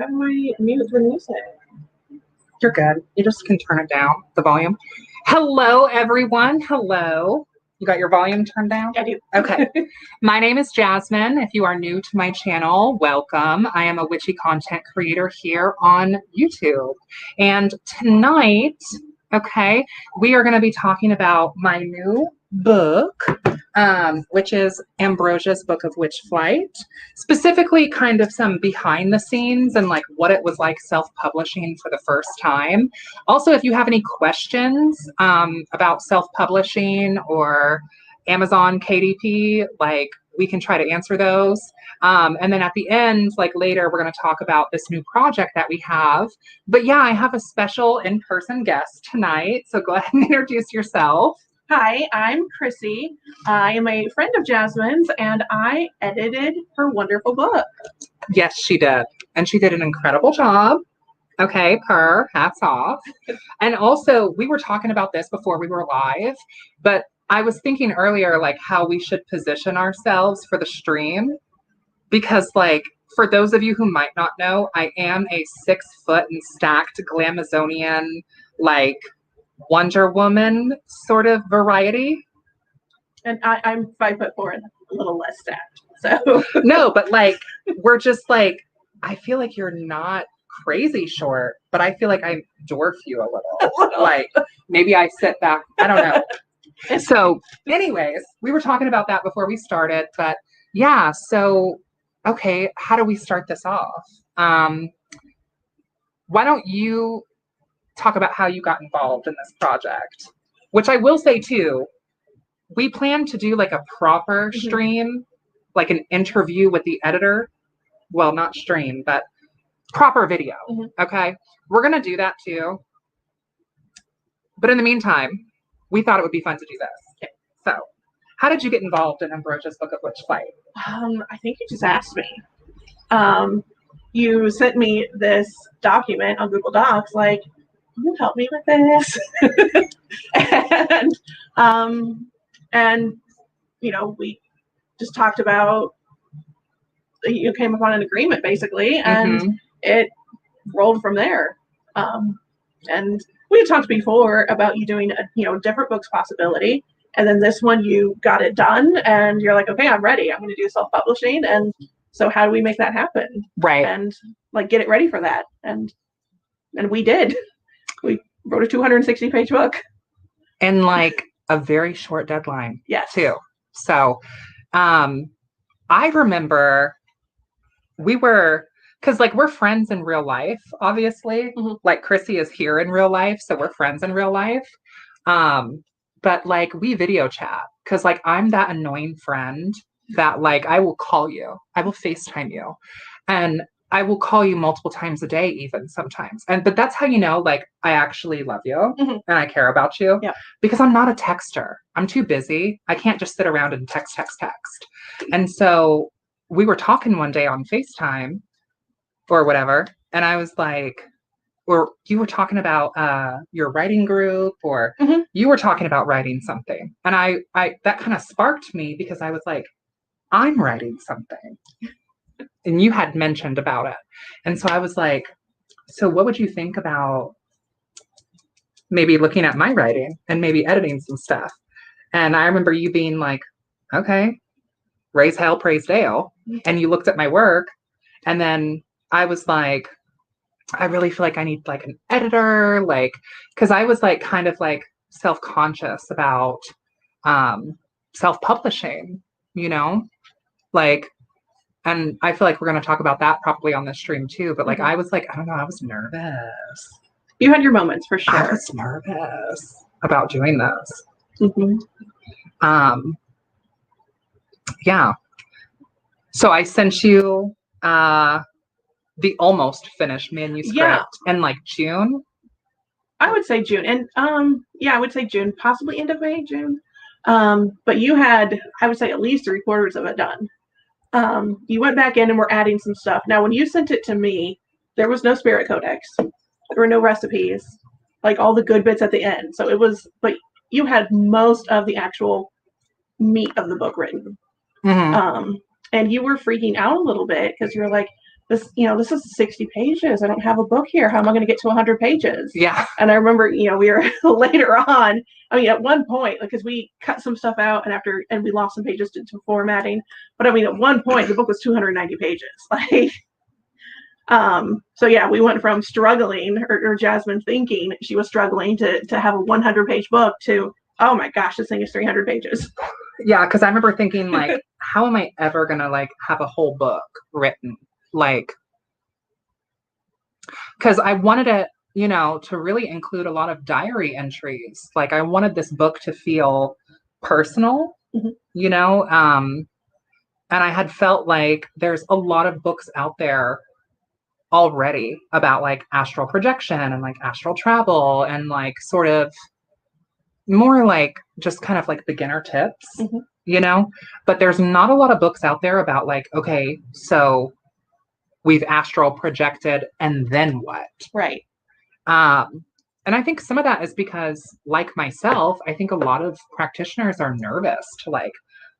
How do I mute the music? You're good. You just can turn it down, the volume. Hello, everyone. Hello. You got your volume turned down? I do. Okay. My name is Jasmine. If you are new to my channel, welcome. I am a witchy content creator here on YouTube. And tonight, okay, we are going to be talking about my new book, which is Ambrosia's Book of Witchflight. Specifically, kind of some behind the scenes and like what it was like self-publishing for the first time. Also, if you have any questions about self-publishing or Amazon KDP, like we can try to answer those. And then at the end, like later, we're going to talk about this new project that we have. But yeah, I have a special in-person guest tonight. So go ahead and introduce yourself. Hi, I'm Chrissy. I am a friend of Jasmine's, and I edited her wonderful book. Yes, she did. And she did an incredible job. Okay, hats off. And also, we were talking about this before we were live, but I was thinking earlier, like, how we should position ourselves for the stream. Because, like, for those of you who might not know, I am a 6-foot and stacked Glamazonian, like, Wonder Woman sort of variety. And I'm 5'4" and a little less stacked. So no, but like we're just like, I feel like you're not crazy short, but I feel like I dwarf you a little. Like maybe I sit back. I don't know. So anyways, we were talking about that before we started, but yeah, so okay, how do we start this off? Why don't you talk about how you got involved in this project? Which I will say too, we plan to do like a proper stream, like an interview with the editor. Well, not stream, but proper video. Okay. We're going to do that too. But in the meantime, we thought it would be fun to do this. Okay. So how did you get involved in Ambrosia's Book of Witchflight? I think you just asked me. You sent me this document on Google Docs, like, can you help me with this? and you know, we just talked about, you came upon an agreement basically, and it rolled from there. And we had talked before about you doing a different books possibility, and then this one you got it done, and you're like, okay, I'm ready. I'm going to do self-publishing, and so how do we make that happen? Right. And like get it ready for that, and we did. We wrote a 260-page book. And like a very short deadline. Yes. Too. So I remember because like we're friends in real life, obviously. Like Chrissy is here in real life, so we're friends in real life. But like we video chat because like I'm that annoying friend that like I will call you. I will FaceTime you. And I will call you multiple times a day, even sometimes. But that's how you know, like, I actually love you and I care about you. Yeah. Because I'm not a texter. I'm too busy. I can't just sit around and text. And so we were talking one day on FaceTime or whatever. And I was like, or you were talking about your writing group, or you were talking about writing something. And I that kind of sparked me because I was like, I'm writing something. And you had mentioned about it. And so I was like, so what would you think about maybe looking at my writing and maybe editing some stuff? And I remember you being like, okay, raise hell, praise Dale. And you looked at my work. And then I was like, I really feel like I need like an editor, like, because I was like kind of like self-conscious about self-publishing, like, and I feel like we're going to talk about that probably on this stream too. But like, I was like, I don't know, I was nervous. You had your moments for sure. I was nervous about doing this. Yeah. So I sent you the almost finished manuscript in like June. I would say June. And I would say June, possibly end of May, June. But you had, I would say, at least 3/4 of it done. You went back in and were adding some stuff. Now, when you sent it to me, there was no spirit codex. There were no recipes, like all the good bits at the end. So it was, but you had most of the actual meat of the book written. And you were freaking out a little bit because you're like, this is 60 pages. I don't have a book here. How am I going to get to 100 pages? Yeah. And I remember, we were later on, at one point, because we cut some stuff out and we lost some pages to formatting. But at one point, the book was 290 pages. So yeah, we went from struggling, or Jasmine thinking she was struggling to have a 100-page book to, oh my gosh, this thing is 300 pages. Yeah, because I remember thinking, like, how am I ever going to, like, have a whole book written? Like, because I wanted it, to really include a lot of diary entries. Like, I wanted this book to feel personal, and I had felt like there's a lot of books out there already about like astral projection and like astral travel and like sort of more like just kind of like beginner tips, but there's not a lot of books out there about like, okay, so we've astral projected and then what? Right. And I think some of that is because, like myself, I think a lot of practitioners are nervous to like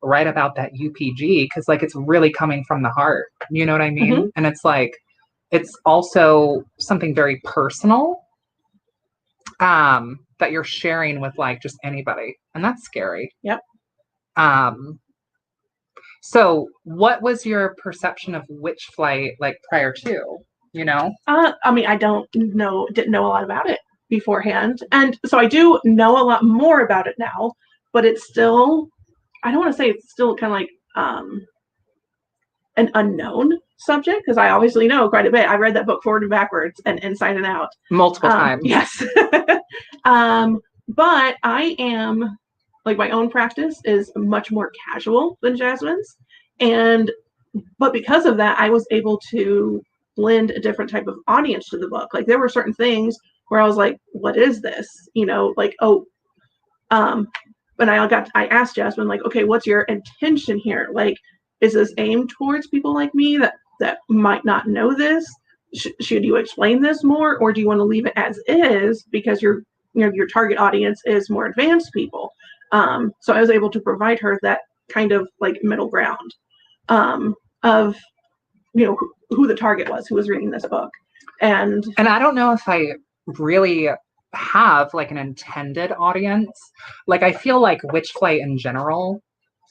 write about that UPG because like it's really coming from the heart. You know what I mean? And it's like, it's also something very personal that you're sharing with like just anybody. And that's scary. Yep. So what was your perception of Witchflight like prior to, I didn't know a lot about it beforehand. And so I do know a lot more about it now, but it's still, I don't want to say it's still kind of like an unknown subject, because I obviously know quite a bit. I read that book forward and backwards and inside and out. Multiple times. Yes. But I am, like, my own practice is much more casual than Jasmine's. But because of that, I was able to blend a different type of audience to the book. Like, there were certain things where I was like, what is this? But I asked Jasmine, like, okay, what's your intention here? Like, is this aimed towards people like me that might not know this? Should you explain this more, or do you want to leave it as is because your target audience is more advanced people? So I was able to provide her that kind of like middle ground of who the target was, who was reading this book. And I don't know if I really have like an intended audience. Like, I feel like Witchflight in general,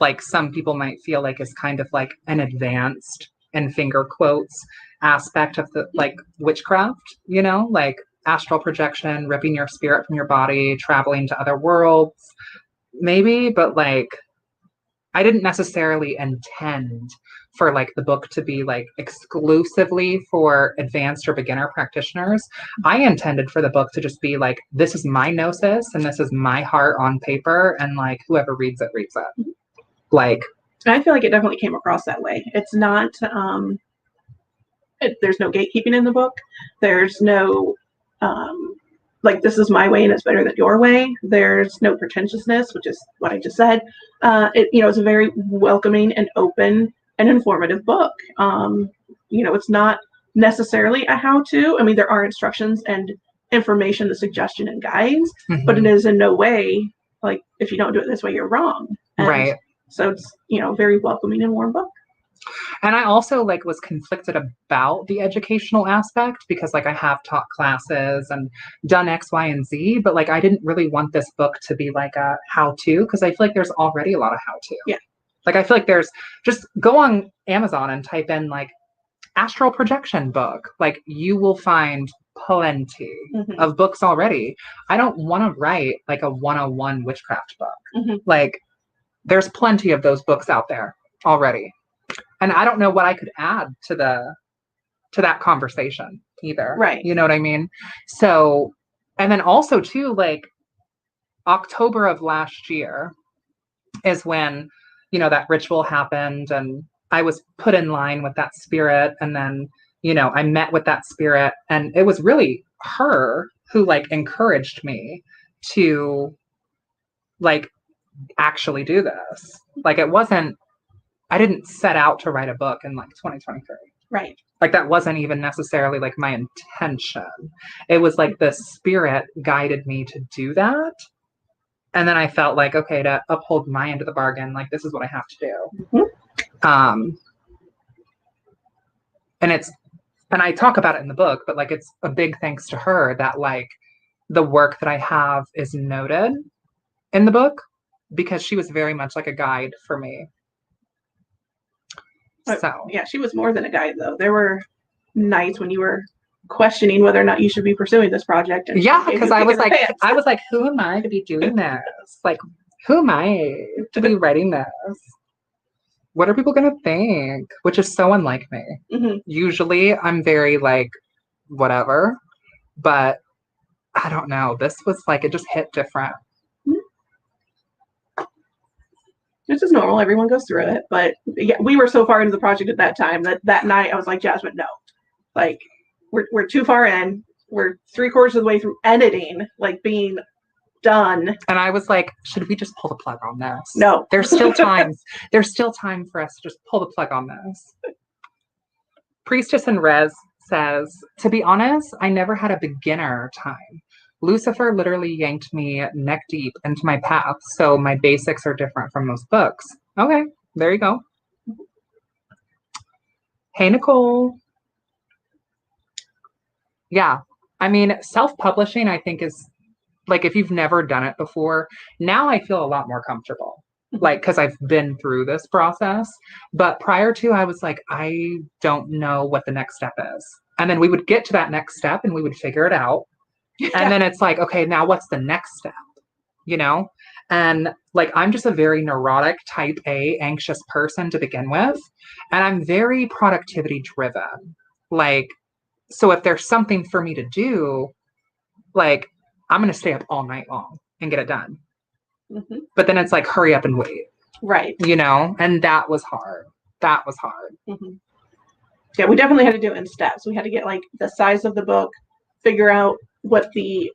like some people might feel like is kind of like an advanced, in finger quotes, aspect of the like witchcraft, like astral projection, ripping your spirit from your body, traveling to other worlds, maybe, but like I didn't necessarily intend for like the book to be like exclusively for advanced or beginner practitioners. I intended for the book to just be like, this is my gnosis and this is my heart on paper, and like whoever reads it reads it. Like, I feel like it definitely came across that way. It's not there's no gatekeeping in the book. There's no like, this is my way and it's better than your way. There's no pretentiousness, which is what I just said. It's a very welcoming and open and informative book. It's not necessarily a how-to. I mean, there are instructions and information, the suggestion and guides, but it is in no way like, if you don't do it this way, you're wrong. Right. So it's, very welcoming and warm book. And I also like was conflicted about the educational aspect because like I have taught classes and done X, Y, and Z, but like I didn't really want this book to be like a how-to, because I feel like there's already a lot of how-to. Yeah. Like I feel like there's, just go on Amazon and type in like astral projection book. Like you will find plenty of books already. I don't want to write like a 101 witchcraft book. Like there's plenty of those books out there already. And I don't know what I could add to that conversation either. Right. You know what I mean? So, and then also too, like October of last year is when, that ritual happened and I was put in line with that spirit. And then, I met with that spirit, and it was really her who like encouraged me to like actually do this. Like it wasn't, I didn't set out to write a book in like 2023. Right. Like that wasn't even necessarily like my intention. It was like the spirit guided me to do that. And then I felt like, okay, to uphold my end of the bargain, like this is what I have to do. And it's and I talk about it in the book, but like it's a big thanks to her that like the work that I have is noted in the book because she was very much like a guide for me. So yeah, she was more than a guide though. There were nights when you were questioning whether or not you should be pursuing this project. And yeah, because I was like, who am I to be doing this? Like, who am I to be writing this? What are people going to think? Which is so unlike me. Mm-hmm. Usually I'm very like, whatever. But I don't know. This was like, it just hit different. This is normal. Everyone goes through it. But yeah, we were so far into the project at that time that night I was like, Jasmine, no. Like, we're too far in. We're 3/4 of the way through editing, like being done. And I was like, should we just pull the plug on this? No. There's still time. There's still time for us to just pull the plug on this. Priestess and Rez says, to be honest, I never had a beginner time. Lucifer literally yanked me neck deep into my path, so my basics are different from most books. Okay, there you go. Hey, Nicole. Yeah, I mean, self-publishing, I think is like, if you've never done it before, now I feel a lot more comfortable, like, because I've been through this process. But prior to, I was like, I don't know what the next step is. And then we would get to that next step and we would figure it out. And then it's like, okay, now what's the next step? You know? And like, I'm just a very neurotic type A anxious person to begin with. And I'm very productivity driven. Like, so if there's something for me to do, like, I'm going to stay up all night long and get it done. Mm-hmm. But then it's like, hurry up and wait. Right. You know? And that was hard. That was hard. Mm-hmm. Yeah, we definitely had to do it in steps. We had to get like the size of the book, figure out what the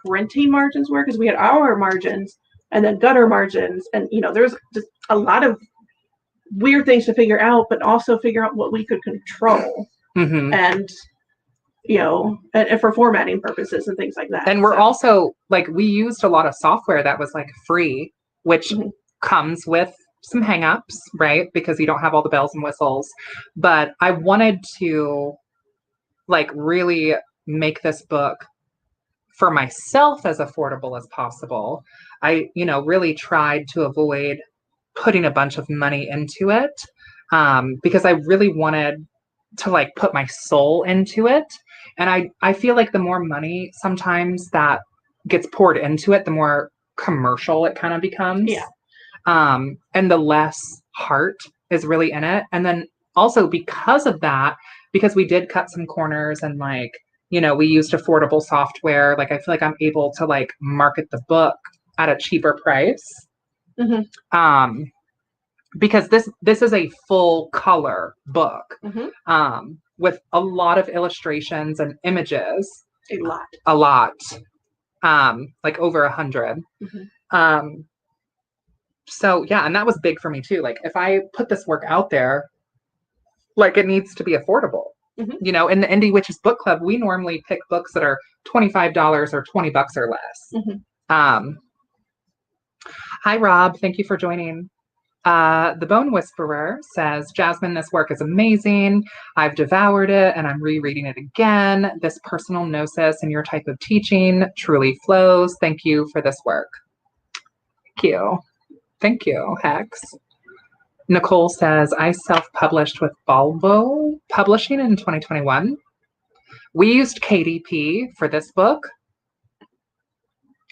printing margins were, because we had our margins and then gutter margins. And, you know, there's just a lot of weird things to figure out, but also figure out what we could control. Mm-hmm. And, you know, and for formatting purposes and things like that. And we're also like, we used a lot of software that was like free, which mm-hmm. comes with some hangups, right? Because you don't have all the bells and whistles. But I wanted to like really make this book for myself as affordable as possible. I, you know, really tried to avoid putting a bunch of money into it because I really wanted to like put my soul into it. And I feel like the more money sometimes that gets poured into it, the more commercial it kind of becomes. Yeah. And the less heart is really in it. And then also because of that, because we did cut some corners and like, you know, we used affordable software, like I feel like I'm able to like market the book at a cheaper price. Mm-hmm. Because this is a full color book. Mm-hmm. With a lot of illustrations and images. A lot. Like over 100. Mm-hmm. So yeah, and that was big for me too. Like if I put this work out there, like it needs to be affordable. Mm-hmm. You know, in the Indie Witches Book Club, we normally pick books that are $25 or $20 or less. Mm-hmm. Hi, Rob. Thank you for joining. The Bone Whisperer says, Jasmine, this work is amazing. I've devoured it and I'm rereading it again. This personal gnosis and your type of teaching truly flows. Thank you for this work. Thank you. Thank you, Hex. Nicole says, I self-published with Balbo Publishing in 2021. We used KDP for this book.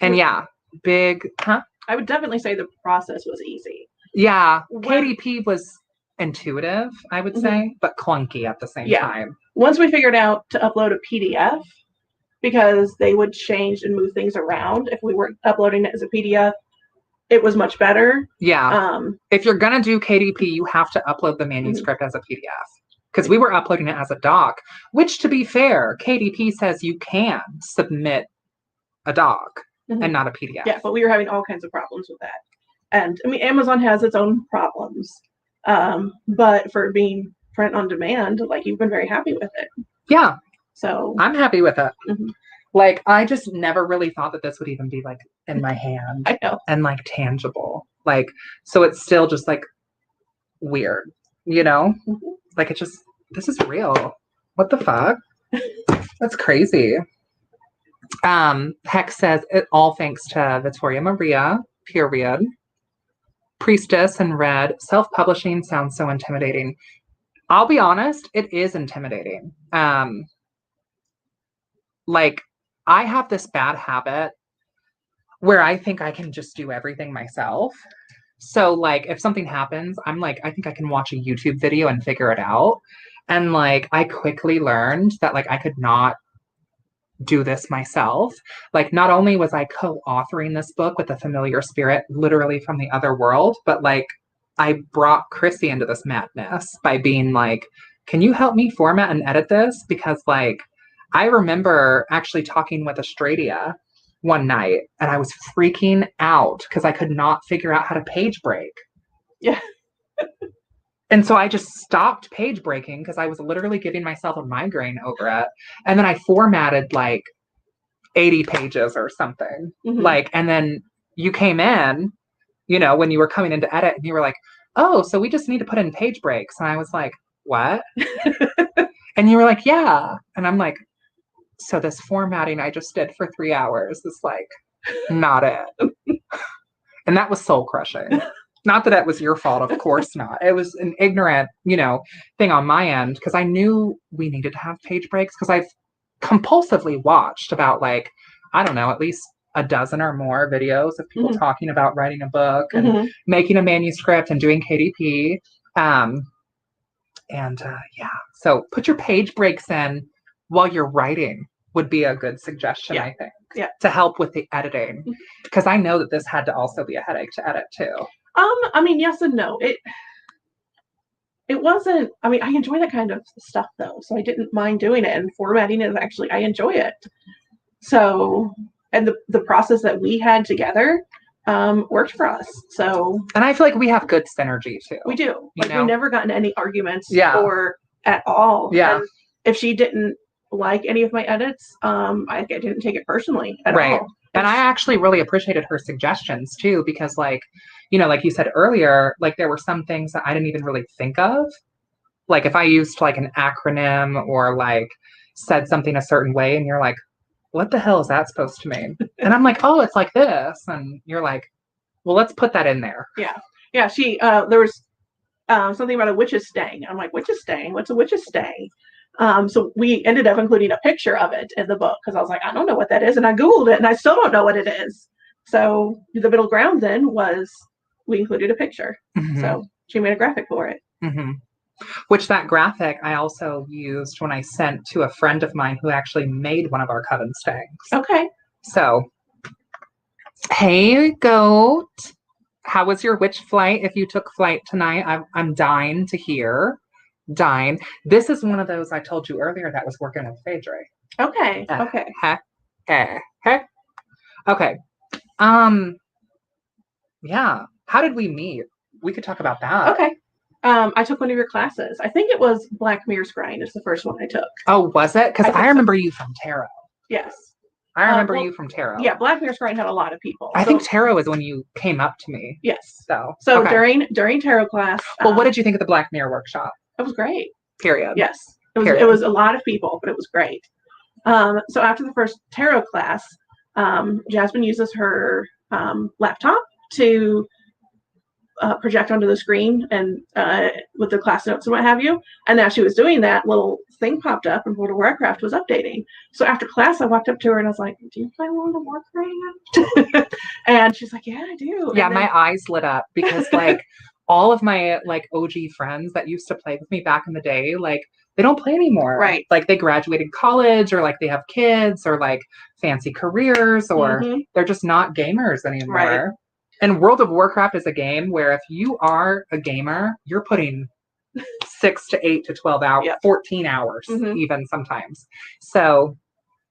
And yeah, big, huh? I would definitely say the process was easy. Yeah, KDP was intuitive, I would say, but clunky at the same time. Once we figured out to upload a PDF, because they would change and move things around if we were uploading it as a PDF, it was much better. Yeah. If you're going to do KDP, you have to upload the manuscript as a PDF. Because we were uploading it as a doc, which, to be fair, KDP says you can submit a doc and not a PDF. Yeah, but we were having all kinds of problems with that. And I mean, Amazon has its own problems. But for being print on demand, like you've been very happy with it. Yeah. So I'm happy with it. Mm-hmm. Like, I just never really thought that this would even be like in my hand. I know. And like tangible. Like, so it's still just like weird, you know? Mm-hmm. Like, it just, this is real. What the fuck? That's crazy. Hex says, all thanks to Victoria Maria, period. Priestess and Red. Self-publishing sounds so intimidating. I'll be honest, it is intimidating. Like, I have this bad habit where I think I can just do everything myself. So, like, if something happens, I'm like, I think I can watch a YouTube video and figure it out. And, like, I quickly learned that, like, I could not do this myself. Like, not only was I co-authoring this book with a familiar spirit literally from the other world, but, like, I brought Chrissy into this madness by being like, can you help me format and edit this? Because, like, I remember actually talking with Australia one night and I was freaking out because I could not figure out how to page break. Yeah. And so I just stopped page breaking because I was literally giving myself a migraine over it. And then I formatted like 80 pages or something. Mm-hmm. Like, and then you came in, you know, when you were coming in to edit and you were like, oh, so we just need to put in page breaks. And I was like, what? And you were like, yeah. And I'm like, so this formatting I just did for 3 hours is like, not it. And that was soul crushing. Not that it was your fault, of course not. It was an ignorant, you know, thing on my end because I knew we needed to have page breaks because I've compulsively watched about like, I don't know, at least a dozen or more videos of people talking about writing a book and making a manuscript and doing KDP. Yeah, so put your page breaks in while you're writing would be a good suggestion, I think, to help with the editing. Because I know that this had to also be a headache to edit too. I mean, yes and no. It wasn't, I mean, I enjoy that kind of stuff though. So I didn't mind doing it, and formatting it actually, I enjoy it. So, and the process that we had together worked for us. So, and I feel like we have good synergy too. We do. Like, we never got in any arguments or at all. Yeah. And if she didn't like any of my edits, I didn't take it personally at all. And I actually really appreciated her suggestions too, because like, you know, like you said earlier, like there were some things that I didn't even really think of. Like if I used like an acronym or like said something a certain way and you're like, what the hell is that supposed to mean? And I'm like, oh, it's like this. And you're like, well, let's put that in there. Yeah. Yeah. There was something about a witch's stang. I'm like, witch's stang? What's a witch's stang? So we ended up including a picture of it in the book because I was like, I don't know what that is. And I Googled it and I still don't know what it is. So the middle ground then was we included a picture. So she made a graphic for it. Which that graphic I also used when I sent to a friend of mine who actually made one of our coven stangs. Okay. So, hey, Goat. How was your witch flight? If you took flight tonight, I'm dying to hear. Dying. This is one of those I told you earlier that was working with Phaedra. Okay. Okay. Yeah. How did we meet? We could talk about that. Okay. I took one of your classes. I think it was Black Mirror Scrying is the first one I took. Oh, was it? Because I remember you from tarot. Yes. I remember you from tarot. Yeah, Black Mirror Scrying had a lot of people. I think tarot is when you came up to me. Yes. So okay. during tarot class. Well, what did you think of the Black Mirror workshop? It was great. Period. Yes. It was a lot of people, but it was great. So after the first tarot class, Jasmine uses her laptop to project onto the screen and with the class notes and what have you. And as she was doing that, little thing popped up and World of Warcraft was updating. So after class, I walked up to her and I was like, do you play World of Warcraft? And she's like, yeah, I do. Yeah, my eyes lit up because like all of my like OG friends that used to play with me back in the day, like they don't play anymore. Right. Like they graduated college or like they have kids or like fancy careers or they're just not gamers anymore. Right. And World of Warcraft is a game where if you are a gamer, you're putting 6 to 8 to 12 hours, 14 hours even sometimes. So.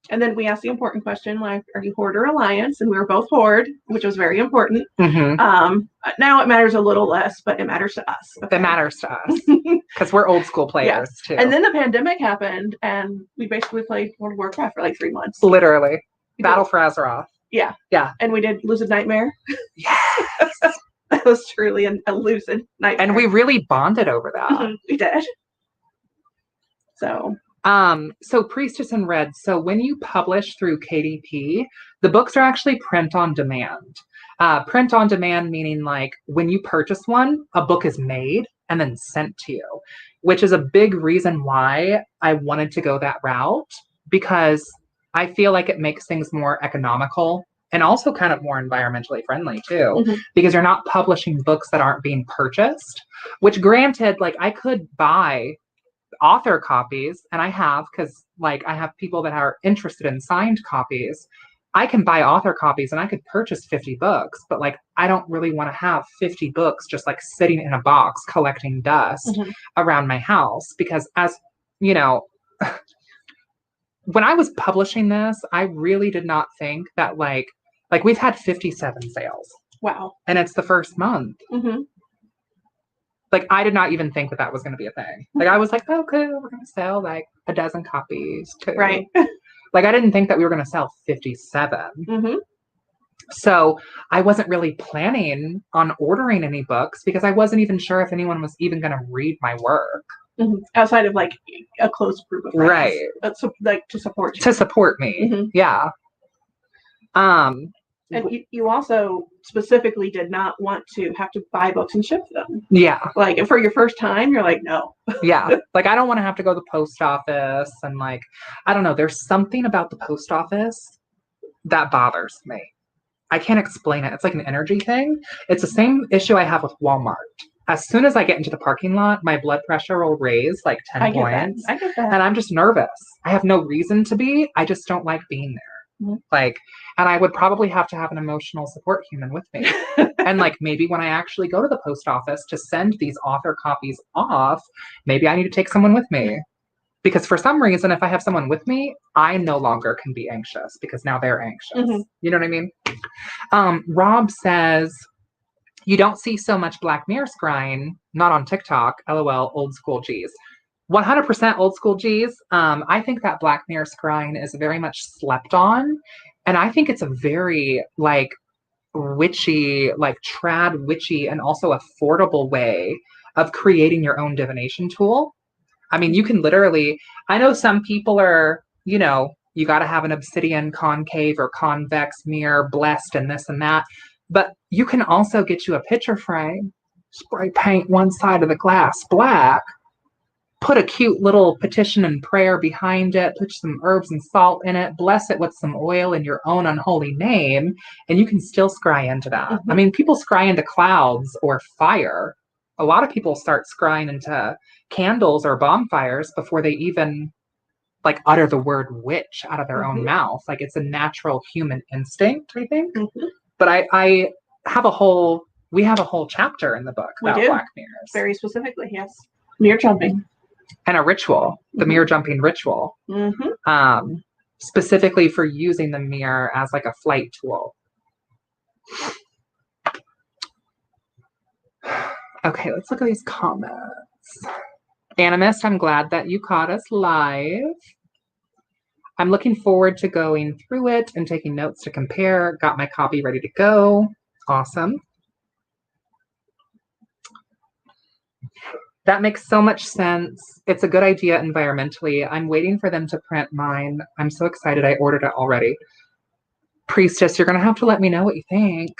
And then we asked the important question, like, are you Horde or Alliance? And we were both Horde, which was very important. Now it matters a little less, but it matters to us. Okay? It matters to us because we're old school players too. And then the pandemic happened and we basically played World of Warcraft for like 3 months. Literally. Battle for Azeroth. Yeah. Yeah. And we did Lucid Nightmare. Yes. That was truly a lucid nightmare. And we really bonded over that. We did. So. So Priestess in Red. So when you publish through KDP, the books are actually print on demand. Print on demand meaning like when you purchase one, a book is made and then sent to you, which is a big reason why I wanted to go that route, because I feel like it makes things more economical and also kind of more environmentally friendly too, because you're not publishing books that aren't being purchased, which granted, like I could buy author copies, and I have, because like I have people that are interested in signed copies. I can buy author copies and I could purchase 50 books, but like I don't really want to have 50 books just like sitting in a box collecting dust around my house, because as you know, when I was publishing this, I really did not think that like we've had 57 sales. Wow. And it's the first month. Like I did not even think that that was going to be a thing. Like I was like, okay, we're going to sell like a dozen copies too. Right. Like I didn't think that we were going to sell 57. So I wasn't really planning on ordering any books because I wasn't even sure if anyone was even going to read my work. Outside of like a close group of friends. Right. Like to support you. To support me. Yeah. And you also specifically did not want to have to buy books and ship them. Yeah. Like for your first time, you're like, no. Yeah. Like I don't want to have to go to the post office, and like, I don't know, there's something about the post office that bothers me. I can't explain it. It's like an energy thing. It's the same issue I have with Walmart. As soon as I get into the parking lot, my blood pressure will raise like 10 points. I get that. And I'm just nervous. I have no reason to be. I just don't like being there. Like, and I would probably have to have an emotional support human with me. And like maybe when I actually go to the post office to send these author copies off, maybe I need to take someone with me. Because for some reason, if I have someone with me, I no longer can be anxious because now they're anxious. You know what I mean? Rob says, you don't see so much Black Mirror scrying, not on TikTok, LOL, old school G's. 100% old school G's. I think that Black Mirror scrying is very much slept on. And I think it's a very like witchy, like trad witchy, and also affordable way of creating your own divination tool. I mean, you can literally, I know some people are, you know, you got to have an obsidian concave or convex mirror blessed and this and that. But you can also get you a picture frame, spray paint one side of the glass black, put a cute little petition and prayer behind it, put some herbs and salt in it, bless it with some oil in your own unholy name, and you can still scry into that. I mean, people scry into clouds or fire. A lot of people start scrying into candles or bonfires before they even like utter the word witch out of their own mouth. Like it's a natural human instinct, I think. But I have we have a whole chapter in the book about Black mirrors. Very specifically, yes. Mirror jumping. And a ritual, the mirror jumping ritual. Specifically for using the mirror as like a flight tool. Okay, let's look at these comments. Animist, I'm glad that you caught us live. I'm looking forward to going through it and taking notes to compare. Got my copy ready to go. Awesome. That makes so much sense. It's a good idea environmentally. I'm waiting for them to print mine. I'm so excited. I ordered it already. Priestess, you're going to have to let me know what you think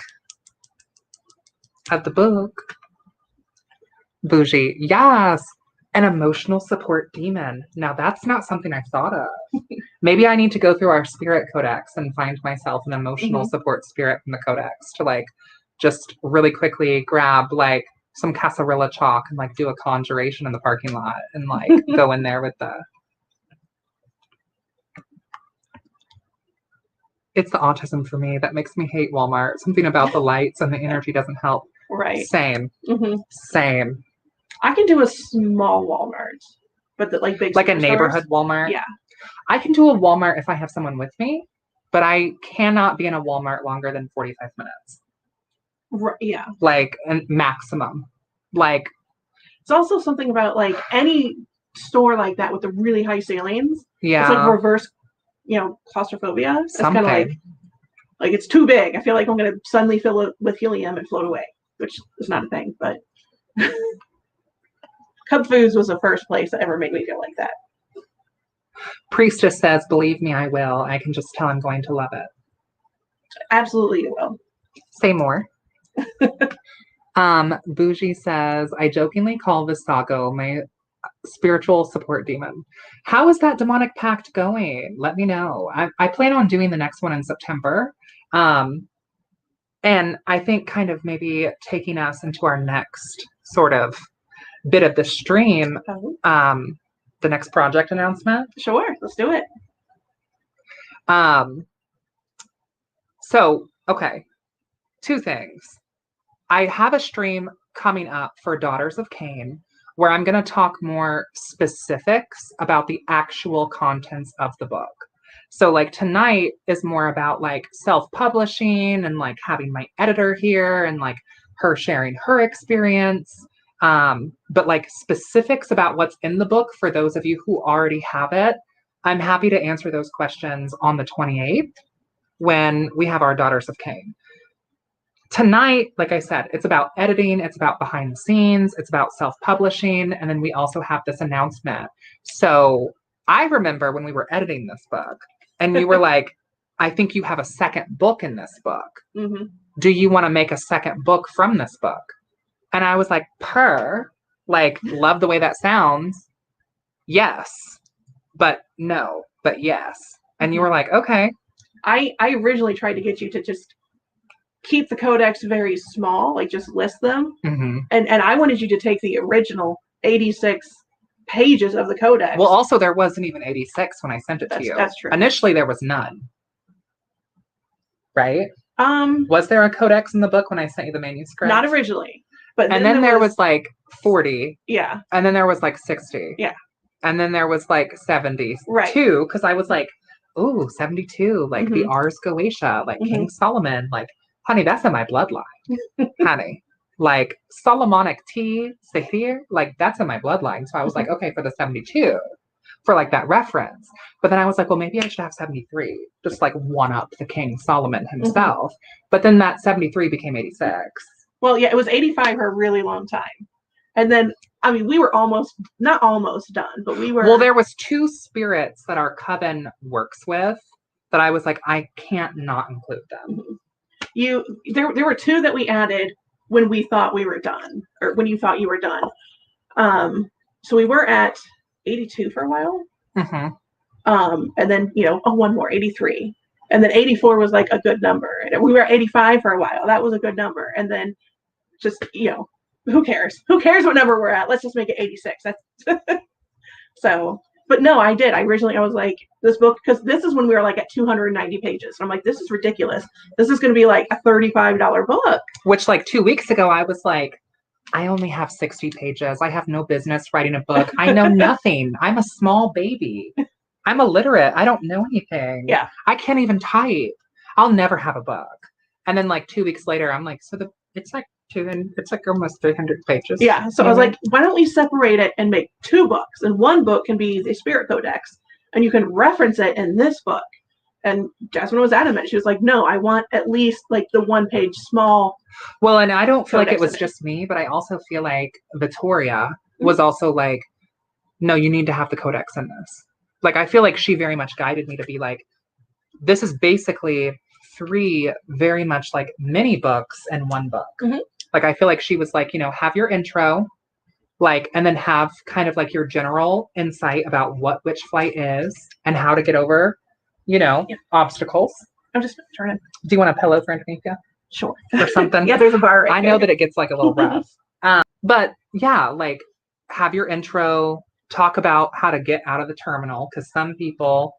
of the book. Bougie. Yes. An emotional support demon. Now that's not something I've thought of. Maybe I need to go through our spirit codex and find myself an emotional support spirit from the codex to like just really quickly grab like some casserilla chalk and like do a conjuration in the parking lot and like go in there with it's the autism for me that makes me hate Walmart. Something about the lights and the energy doesn't help. Right. Same. Same. I can do a small Walmart, but like big like a neighborhood Walmart. Yeah. I can do a Walmart if I have someone with me, but I cannot be in a Walmart longer than 45 minutes. Right, yeah. Like a maximum. Like it's also something about like any store like that with the really high ceilings. Yeah. It's like reverse, claustrophobia. It's kind of like it's too big. I feel like I'm gonna suddenly fill it with helium and float away, which is not a thing, but Cub Foods was the first place that ever made me feel like that. Priestess says, believe me, I will. I can just tell I'm going to love it. Absolutely you will. Say more. Bougie says, I jokingly call Visago my spiritual support demon. How is that demonic pact going? Let me know. I plan on doing the next one in September. And I think kind of maybe taking us into our next sort of bit of the stream, the next project announcement. Sure, let's do it. So, okay, two things. I have a stream coming up for Daughters of Cain where I'm going to talk more specifics about the actual contents of the book. So like tonight is more about like self-publishing and like having my editor here and like her sharing her experience. But like specifics about what's in the book for those of you who already have it, I'm happy to answer those questions on the 28th when we have our Daughters of Cain. Tonight, like I said, it's about editing, it's about behind the scenes, it's about self-publishing, and then we also have this announcement. So I remember when we were editing this book, and you were like, I think you have a second book in this book. Mm-hmm. Do you want to make a second book from this book? And I was like, like, love the way that sounds. Yes, but no, but yes. And you were like, okay. I originally tried to get you to just keep the codex very small, like just list them. Mm-hmm. And I wanted you to take the original 86 pages of the codex. Well, also there wasn't even 86 when I sent it to you. That's true. Initially there was none. Right? Was there a codex in the book when I sent you the manuscript? Not originally. But then there was like 40. Yeah. And then there was like 60. Yeah. And then there was like 72. Right. Because I was like, ooh, 72. Like the Mm-hmm. Ars Goetia, like Mm-hmm. King Solomon, like, honey, that's in my bloodline. Honey. Like Solomonic tea, Sahir, like that's in my bloodline. So I was like, okay, for the 72, for like that reference. But then I was like, well, maybe I should have 73, just like one up the King Solomon himself. Mm-hmm. But then that 73 became 86. Well, yeah, it was 85 for a really long time. And then, I mean, we were not almost done, but we were. Well, there was 2 spirits that our coven works with that I was like, I can't not include them. Mm-hmm. There were 2 that we added when we thought we were done, or when you thought you were done. So we were at 82 for a while. Mm-hmm. And then, one more, 83. And then 84 was like a good number. And we were at 85 for a while. That was a good number. And then just, who cares? Who cares what number we're at? Let's just make it 86. That's so, but no, I did. I was like, this book, because this is when we were like at 290 pages. And I'm like, this is ridiculous. This is going to be like a $35 book. Which like 2 weeks ago, I was like, I only have 60 pages. I have no business writing a book. I know nothing. I'm a small baby. I'm illiterate. I don't know anything. Yeah. I can't even type. I'll never have a book. And then like 2 weeks later, I'm like, it's like almost 300 pages. Yeah. So I was like, why don't we separate it and make 2 books? And one book can be the Spirit Codex, and you can reference it in this book. And Jasmine was adamant. She was like, no, I want at least like the 1-page small. Well, and I don't feel like it was just me, but I also feel like Vittoria was also like, no, you need to have the codex in this. Like, I feel like she very much guided me to be like, this is basically 3 very much like mini books in one book. Mm-hmm. Like, I feel like she was like, have your intro, like, and then have kind of like your general insight about what Witchflight is and how to get over, obstacles. I'm just turning. Do you want a pillow for underneath you? Sure. Or something? Yeah, there's a bar right I know that it gets like a little rough. But yeah, like have your intro, talk about how to get out of the terminal, because some people,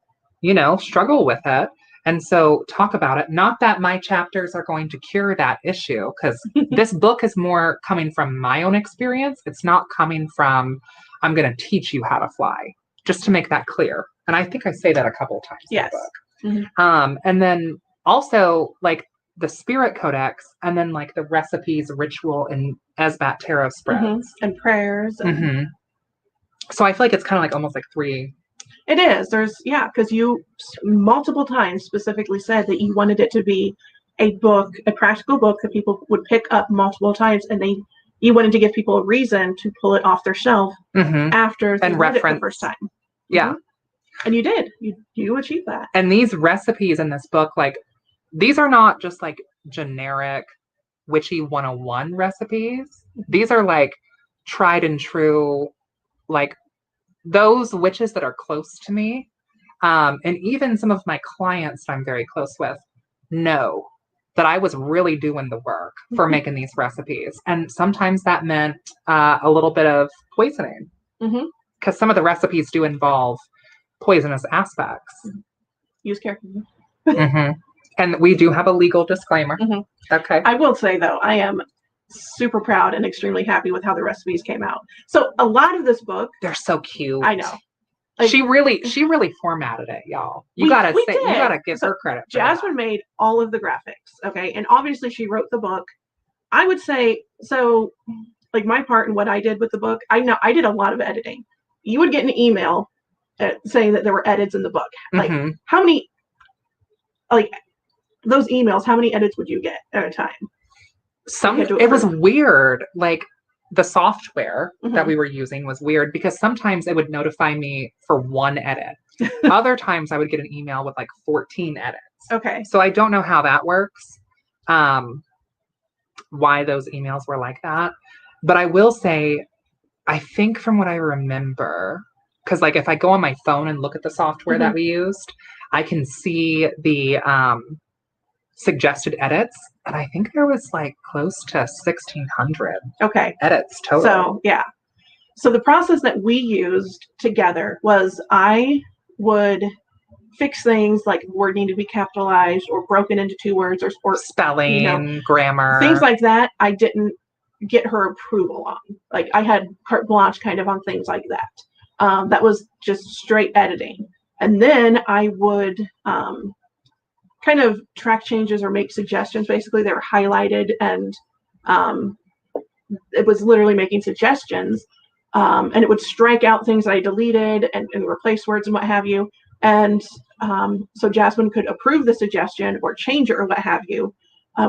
struggle with it. And so talk about it. Not that my chapters are going to cure that issue, because this book is more coming from my own experience. It's not coming from, I'm going to teach you how to fly, just to make that clear. And I think I say that a couple of times yes. in the book. Mm-hmm. And then also like the Spirit Codex, and then like the recipes, ritual, and Esbat tarot spreads. Mm-hmm. And prayers. And... Mm-hmm. So I feel like it's kind of like almost like 3. It is. Because you multiple times specifically said that you wanted it to be a practical book that people would pick up multiple times, and you wanted to give people a reason to pull it off their shelf after they read it the first time. Yeah. And you did. You achieved that. And these recipes in this book, like, these are not just like generic witchy 101 recipes. These are like tried and true, like those witches that are close to me. And even some of my clients that I'm very close with know that I was really doing the work for making these recipes. And sometimes that meant a little bit of poisoning. Because some of the recipes do involve poisonous aspects. Use carefully. And we do have a legal disclaimer. Okay. I will say, though, I am super proud and extremely happy with how the recipes came out. So a lot of this book, they're so cute. I know. Like, she really formatted it, y'all. You gotta give her credit. Jasmine made all of the graphics, okay, and obviously she wrote the book. I would say so. Like my part in what I did with the book, I know I did a lot of editing. You would get an email saying that there were edits in the book. Like how many? Like those emails, how many edits would you get at a time? It was weird. Like the software that we were using was weird because sometimes it would notify me for one edit. Other times I would get an email with like 14 edits. Okay. So I don't know how that works. Why those emails were like that. But I will say, I think from what I remember, because like if I go on my phone and look at the software that we used, I can see the suggested edits. And I think there was like close to 1,600 edits total. So, yeah. So the process that we used together was I would fix things like word needed to be capitalized or broken into two words or spelling, grammar. Things like that I didn't get her approval on. Like I had carte blanche kind of on things like that. That was just straight editing. And then I would kind of track changes or make suggestions. Basically, they were highlighted and it was literally making suggestions. And it would strike out things that I deleted and replace words and what have you. And so Jasmine could approve the suggestion or change it or what have you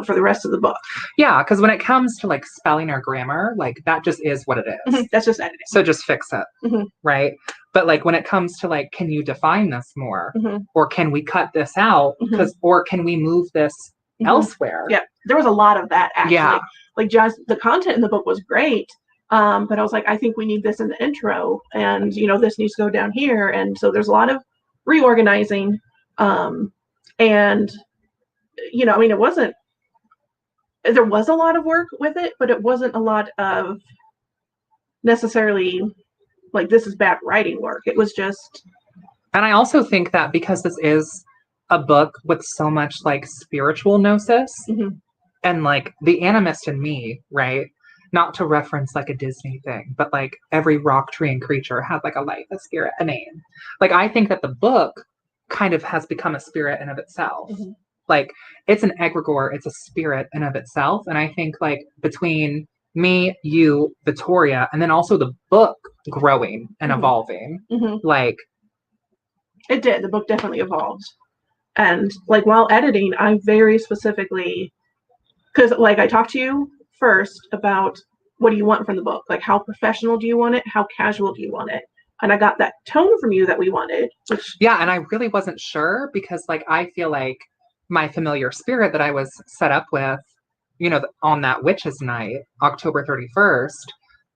for the rest of the book. Yeah, because when it comes to like spelling or grammar, like that just is what it is. That's just editing. So just fix it, right? But like when it comes to like, can you define this more? Or can we cut this out? Or can we move this elsewhere? Yeah, there was a lot of that actually. Yeah. Like just the content in the book was great. But I was like, I think we need this in the intro and, this needs to go down here. And so there's a lot of reorganizing. And, it wasn't, there was a lot of work with it, but it wasn't a lot of necessarily like, this is bad writing work. It was just. And I also think that because this is a book with so much like spiritual gnosis and like the animist in me, right? Not to reference like a Disney thing, but like every rock, tree, and creature had like a life, a spirit, a name. Like I think that the book kind of has become a spirit in of itself. Like it's an egregore, it's a spirit in of itself. And I think like between me, you, Victoria, and then also the book growing and evolving, like it did. The book definitely evolved. And like while editing, I very specifically, because like I talked to you first about what do you want from the book? Like how professional do you want it? How casual do you want it? And I got that tone from you that we wanted. Yeah, and I really wasn't sure because like I feel like my familiar spirit that I was set up with, on that witch's night, October 31st,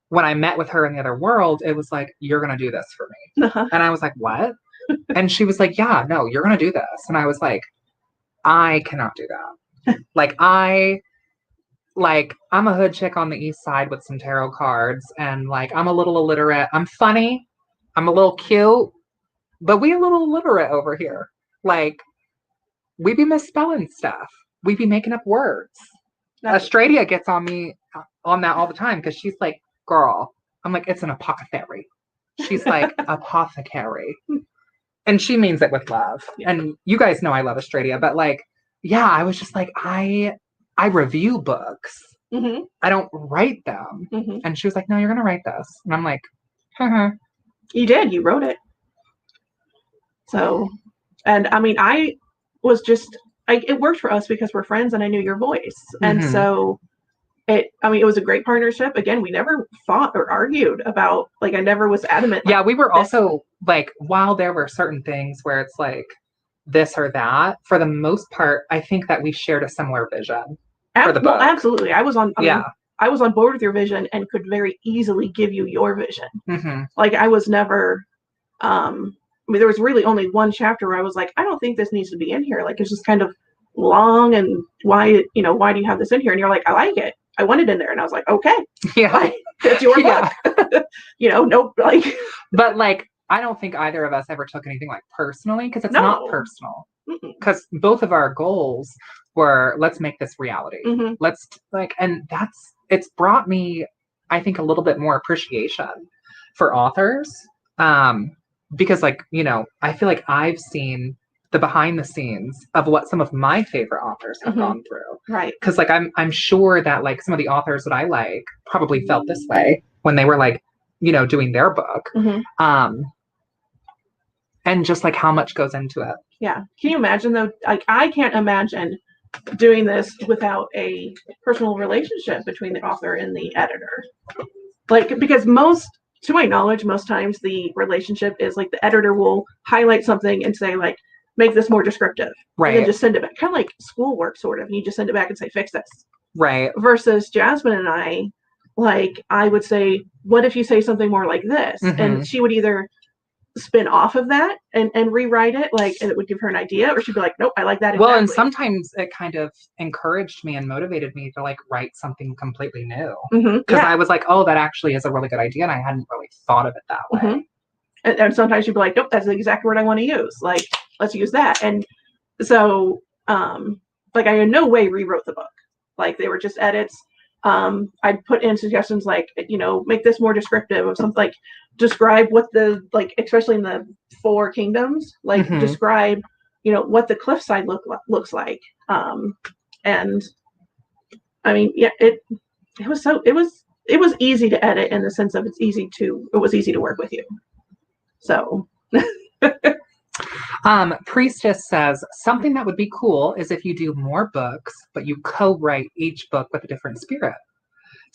when I met with her in the other world, it was like, you're going to do this for me. And I was like, what? And she was like, yeah, no, you're going to do this. And I was like, I cannot do that. I'm a hood chick on the east side with some tarot cards and like, I'm a little illiterate. I'm funny. I'm a little cute, but we a little illiterate over here. Like we be misspelling stuff. We be making up words. Australia gets on me on that all the time because she's like, girl, I'm like, it's an apothecary. She's like, apothecary. And she means it with love. And you guys know I love Australia, but like, yeah, I was just like, I review books. I don't write them. And she was like, no, you're going to write this. And I'm like, You did. You wrote it. So, and I mean, I was just, it worked for us because we're friends and I knew your voice. And so it was a great partnership. Again, we never fought or argued about, like, I never was adamant. Yeah, we were also like, while there were certain things where it's like this or that, for the most part, I think that we shared a similar vision for the book. Well, absolutely. I was on board with your vision and could very easily give you your vision. Mm-hmm. Like, I was never, there was really only one chapter where I was like, I don't think this needs to be in here. Like, it's just kind of long, and why do you have this in here? And you're like, I like it. I want it in there. And I was like, okay. Yeah. Like, it's your book. Nope. Like, but like, I don't think either of us ever took anything like personally, because it's not personal. Because both of our goals were, let's make this reality. Mm-hmm. Let's and it's brought me, I think, a little bit more appreciation for authors. Because like, I feel like I've seen the behind the scenes of what some of my favorite authors have gone through. Right. Because like, I'm sure that like some of the authors that I like probably felt this way when they were like, doing their book. Mm-hmm. And just like how much goes into it. Yeah. Can you imagine though? Like, I can't imagine doing this without a personal relationship between the author and the editor. Like, because to my knowledge, most times the relationship is like the editor will highlight something and say like, make this more descriptive. Right. And then just send it back. Kind of like schoolwork, sort of. And you just send it back and say, fix this. Right. Versus Jasmine and I, like, I would say, what if you say something more like this? Mm-hmm. And she would either spin off of that and rewrite it, like, and it would give her an idea, or she'd be like, nope, I like that. Well, and sometimes it kind of encouraged me and motivated me to like write something completely new. Because I was like, oh, that actually is a really good idea. And I hadn't really thought of it that way. Mm-hmm. And sometimes you'd be like, nope, that's the exact word I want to use. Like, let's use that. And so, like, I in no way rewrote the book. Like, they were just edits. I put in suggestions like, make this more descriptive of something, like describe what the, like, especially in the 4 kingdoms, like describe, what the cliffside looks like. And I mean, yeah, it was easy to edit in the sense of it was easy to work with you. So. Priestess says, something that would be cool is if you do more books, but you co-write each book with a different spirit.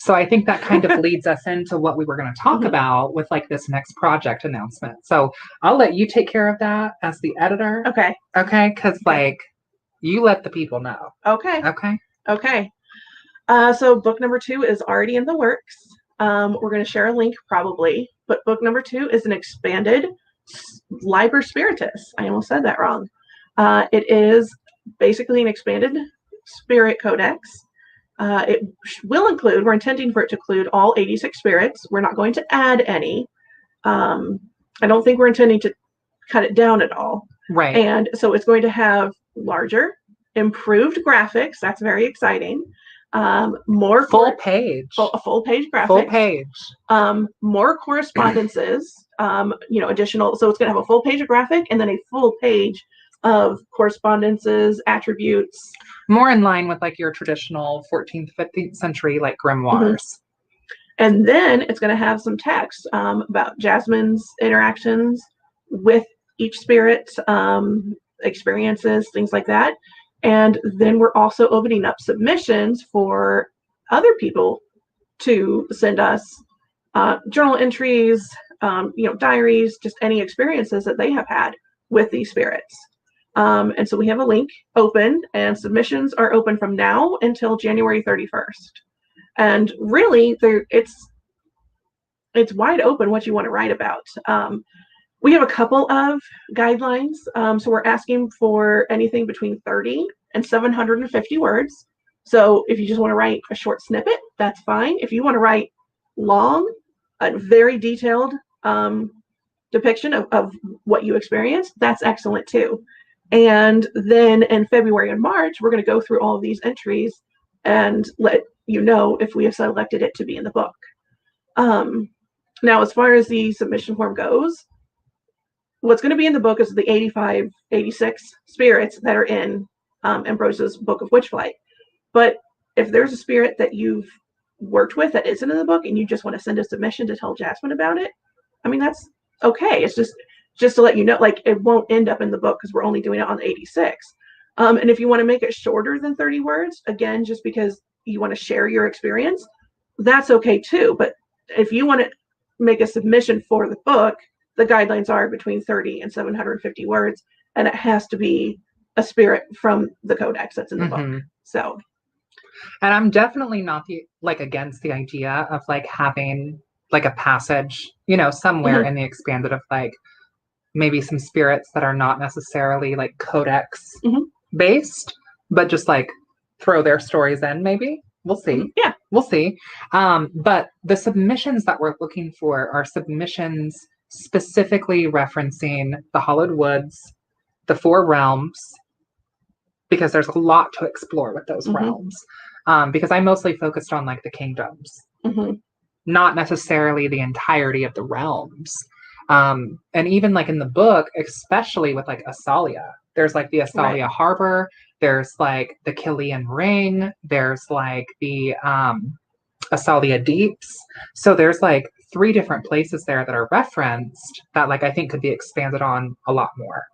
So I think that kind of leads us into what we were going to talk about with like this next project announcement. So I'll let you take care of that as the editor. Okay. Okay. Cause like you let the people know. Okay. Okay. Okay. So book number 2 is already in the works. We're going to share a link probably, but book number 2 is an expanded Liber Spiritus. I almost said that wrong. It is basically an expanded spirit codex. It will include, we're intending for it to include all 86 spirits. We're not going to add any. I don't think we're intending to cut it down at all. Right. And so it's going to have larger, improved graphics. That's very exciting. More full page. A full page graphics. Full page. More correspondences. Additional. So it's going to have a full page of graphic and then a full page of correspondences, attributes. More in line with like your traditional 14th, 15th century like grimoires. And then it's going to have some text about Jasmine's interactions with each spirit, experiences, things like that. And then we're also opening up submissions for other people to send us journal entries, diaries, just any experiences that they have had with these spirits. And so we have a link open, and submissions are open from now until January 31st. And really, it's wide open what you want to write about. We have a couple of guidelines. So we're asking for anything between 30 and 750 words. So if you just want to write a short snippet, that's fine. If you want to write long, a very detailed depiction of what you experienced, that's excellent too. And then in February and March, we're going to go through all of these entries and let you know if we have selected it to be in the book. Now, as far as the submission form goes, what's going to be in the book is the 86 spirits that are in Ambrosia's Book of Witchflight. But if there's a spirit that you've worked with that isn't in the book and you just want to send a submission to tell Jasmine about it, I mean, that's okay. It's just to let you know, like, it won't end up in the book because we're only doing it on the 86. And if you want to make it shorter than 30 words, again, just because you want to share your experience, that's okay too. But if you want to make a submission for the book, the guidelines are between 30 and 750 words, and it has to be a spirit from the codex that's in the book. So, and I'm definitely not against the idea of like having like a passage, somewhere in the expanded of like maybe some spirits that are not necessarily like codex based, but just like throw their stories in. Maybe we'll see. Yeah, we'll see. But the submissions that we're looking for are submissions specifically referencing the Hollowed Woods, the 4 realms, because there's a lot to explore with those realms. Because I mostly focused on like the kingdoms, not necessarily the entirety of the realms. And even like in the book, especially with like Asalia, there's like the Asalia Harbor, there's like the Killian Ring, there's like the Asalia Deeps. So there's like 3 different places there that are referenced that like I think could be expanded on a lot more.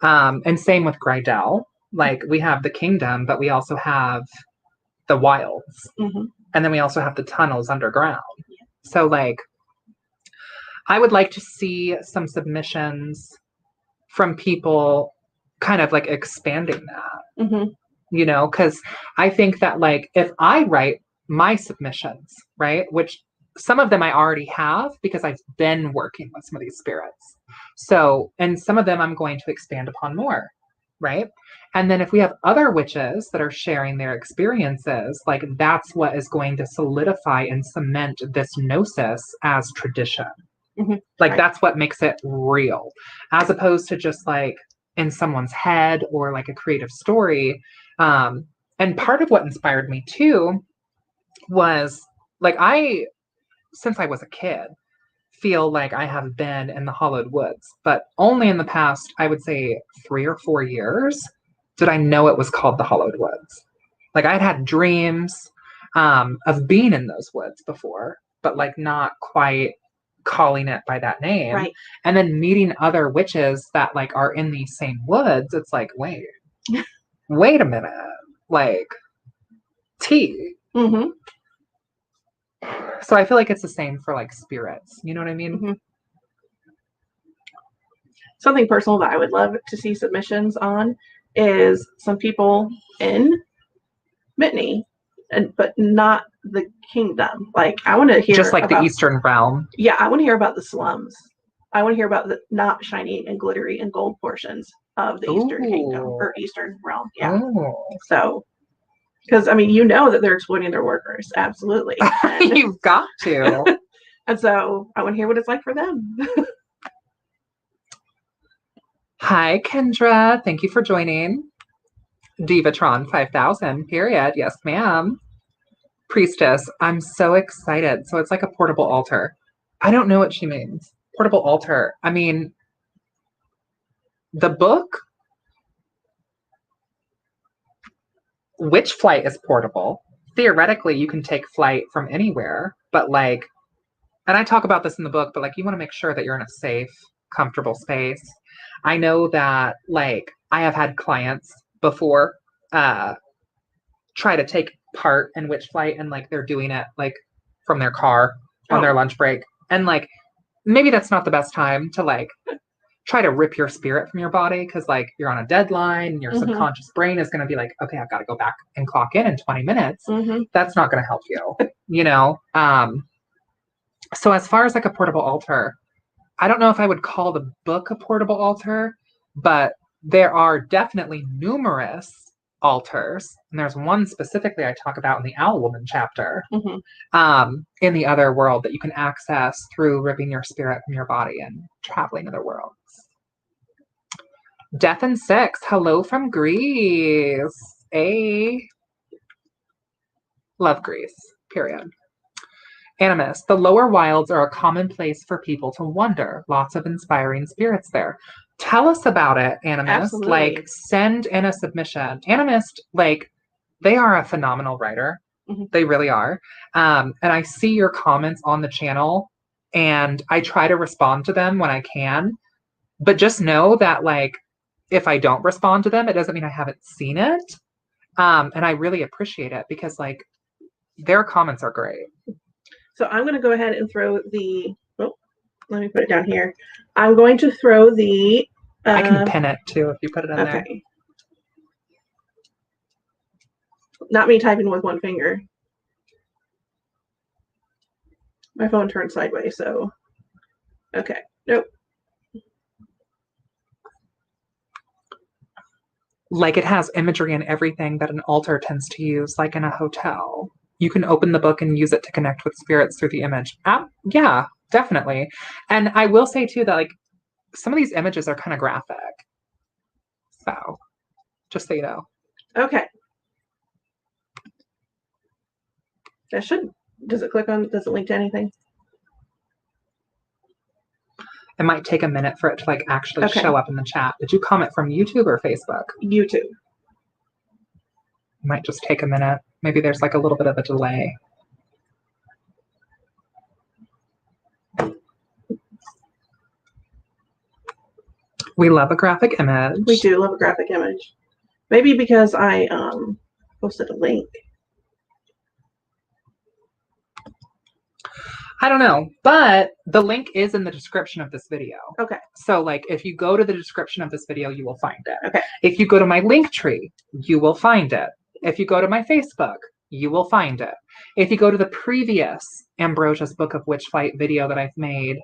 And same with Grydell. Like we have the kingdom, but we also have the wilds. And then we also have the tunnels underground. So like I would like to see some submissions from people kind of like expanding that, because I think that like if I write my submissions, right, which some of them I already have because I've been working with some of these spirits. So, and some of them I'm going to expand upon more, right? And then if we have other witches that are sharing their experiences, like that's what is going to solidify and cement this gnosis as tradition. Like that's what makes it real, as opposed to just like in someone's head or like a creative story. And part of what inspired me too was like since I was a kid, feel like I have been in the Hollowed Woods, but only in the past, I would say 3 or 4 years, did I know it was called the Hollowed Woods. Like I'd had dreams of being in those woods before, but like not quite calling it by that name. Right. And then meeting other witches that like are in these same woods, it's like, wait a minute, like tea. So I feel like it's the same for like spirits. You know what I mean? Something personal that I would love to see submissions on is some people in Mittany, but not the kingdom. Like I want to hear just like the Eastern realm. Yeah, I want to hear about the slums. I want to hear about the not shiny and glittery and gold portions of the Eastern kingdom or Eastern realm. Yeah. So, because I mean, that they're exploiting their workers. Absolutely. You've got to. And so I want to hear what it's like for them. Hi, Kendra. Thank you for joining. Divatron 5000, period. Yes, ma'am. Priestess, I'm so excited. So it's like a portable altar. I don't know what she means. Portable altar. I mean, the book, Witchflight is portable. Theoretically, you can take flight from anywhere, but like, and I talk about this in the book, but like, you want to make sure that you're in a safe, comfortable space. I know that like, I have had clients before try to take part in Witchflight and like they're doing it like from their car on their lunch break. And like, maybe that's not the best time to like try to rip your spirit from your body because like you're on a deadline and your subconscious brain is going to be like, okay, I've got to go back and clock in 20 minutes. That's not going to help you, So as far as like a portable altar, I don't know if I would call the book a portable altar, but there are definitely numerous altars. And there's one specifically I talk about in the Owl Woman chapter in the other world that you can access through ripping your spirit from your body and traveling other worlds. Death and Six, hello from Greece. Love Greece, period. Animus, the lower wilds are a common place for people to wander. Lots of inspiring spirits there. Tell us about it, Animist. Absolutely. Like, send in a submission. Animist, like, they are a phenomenal writer. They really are. And I see your comments on the channel, and I try to respond to them when I can. But just know that, like, if I don't respond to them, it doesn't mean I haven't seen it. And I really appreciate it because, like, Their comments are great. So I'm going to go ahead and throw the, let me put it down here. I'm going to throw the... I can pin it too if you put it in there. Okay. Not me typing with one finger. My phone turned sideways, so... Okay. Nope. Like it has imagery and everything that an altar tends to use, like in a hotel. You can open the book and use it to connect with spirits through the image. Yeah, definitely. And I will say too that like some of these images are kind of graphic. So just so you know. Okay. That should, does it link to anything? It might take a minute for it to like actually show up in the chat. Did you comment from YouTube or Facebook? YouTube. It might just take a minute. Maybe there's like a little bit of a delay. We love a graphic image. We do love a graphic image. Maybe because I posted a link. I don't know, but the link is in the description of this video. Okay. So like if you go to the description of this video, you will find it. Okay. If you go to my link tree, you will find it. If you go to my Facebook, you will find it. If you go to the previous Ambrosia's Book of Witchflight video that I've made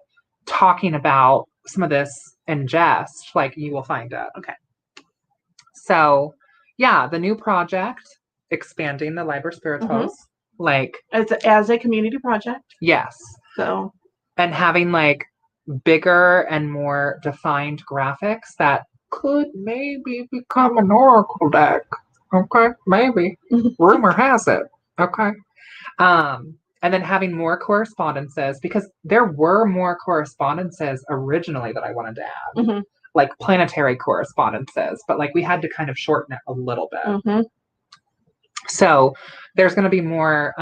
talking about some of this in jest, like you will find it. Okay. So yeah, the new project, expanding the Liber Spiritus. Like as a community project. Yes. So and having like bigger and more defined graphics that could maybe become an oracle deck. Okay, maybe. Rumor has it. Okay. And then having more correspondences, because there were more correspondences originally that I wanted to add. Like planetary correspondences, but like we had to kind of shorten it a little bit. So there's going to be more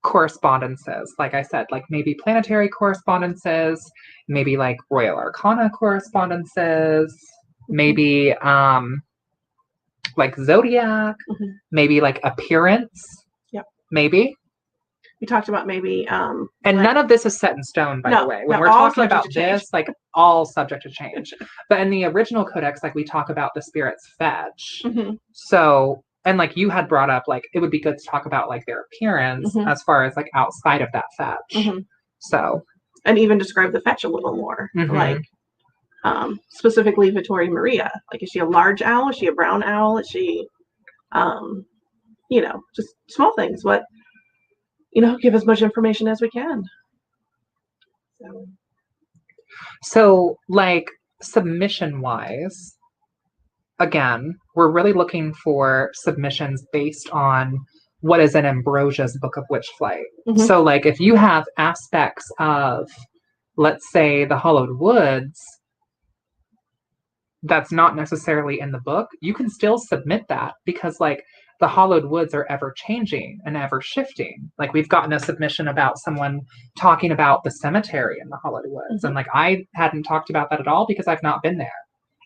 correspondences, like I said, like maybe planetary correspondences, maybe like Royal Arcana correspondences, maybe like Zodiac, maybe like appearance. Yep. Maybe. We talked about maybe... and like, none of this is set in stone, by the way. When we're talking about this, like all subject to change. But in the original codex, like we talk about the spirits fetch. So... And like you had brought up, like it would be good to talk about like their appearance as far as like outside of that fetch. So, and even describe the fetch a little more, like specifically Vittoria Maria. Like, is she a large owl? Is she a brown owl? Is she, you know, just small things. But you know, give as much information as we can. So like submission wise. Again, we're really looking for submissions based on what is in Ambrosia's Book of Witchflight. So like if you have aspects of, let's say, the Hollowed Woods, that's not necessarily in the book, you can still submit that because like the Hollowed Woods are ever changing and ever shifting. Like we've gotten a submission about someone talking about the cemetery in the Hollowed Woods. And like I hadn't talked about that at all because I've not been there.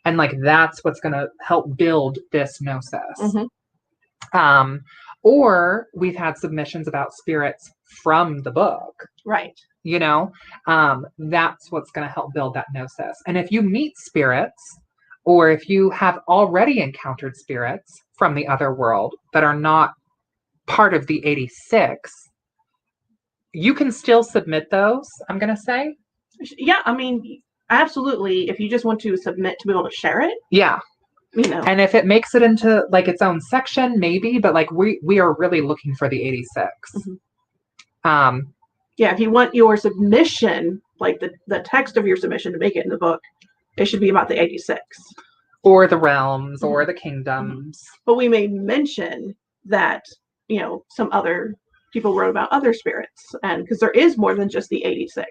And like that's what's going to help build this gnosis. Or we've had submissions about spirits from the book. Right. You know, that's what's going to help build that gnosis. And if you meet spirits, or if you have already encountered spirits from the other world that are not part of the 86, you can still submit those, I'm going to say. Yeah, I mean... Absolutely. If you just want to submit to be able to share it. Yeah. You know. And if it makes it into like its own section, maybe, but like we are really looking for the 86. Yeah, if you want your submission, like the text of your submission to make it in the book, it should be about the 86. Or the realms or the kingdoms. But we may mention that, you know, some other people wrote about other spirits, and because there is more than just the 86.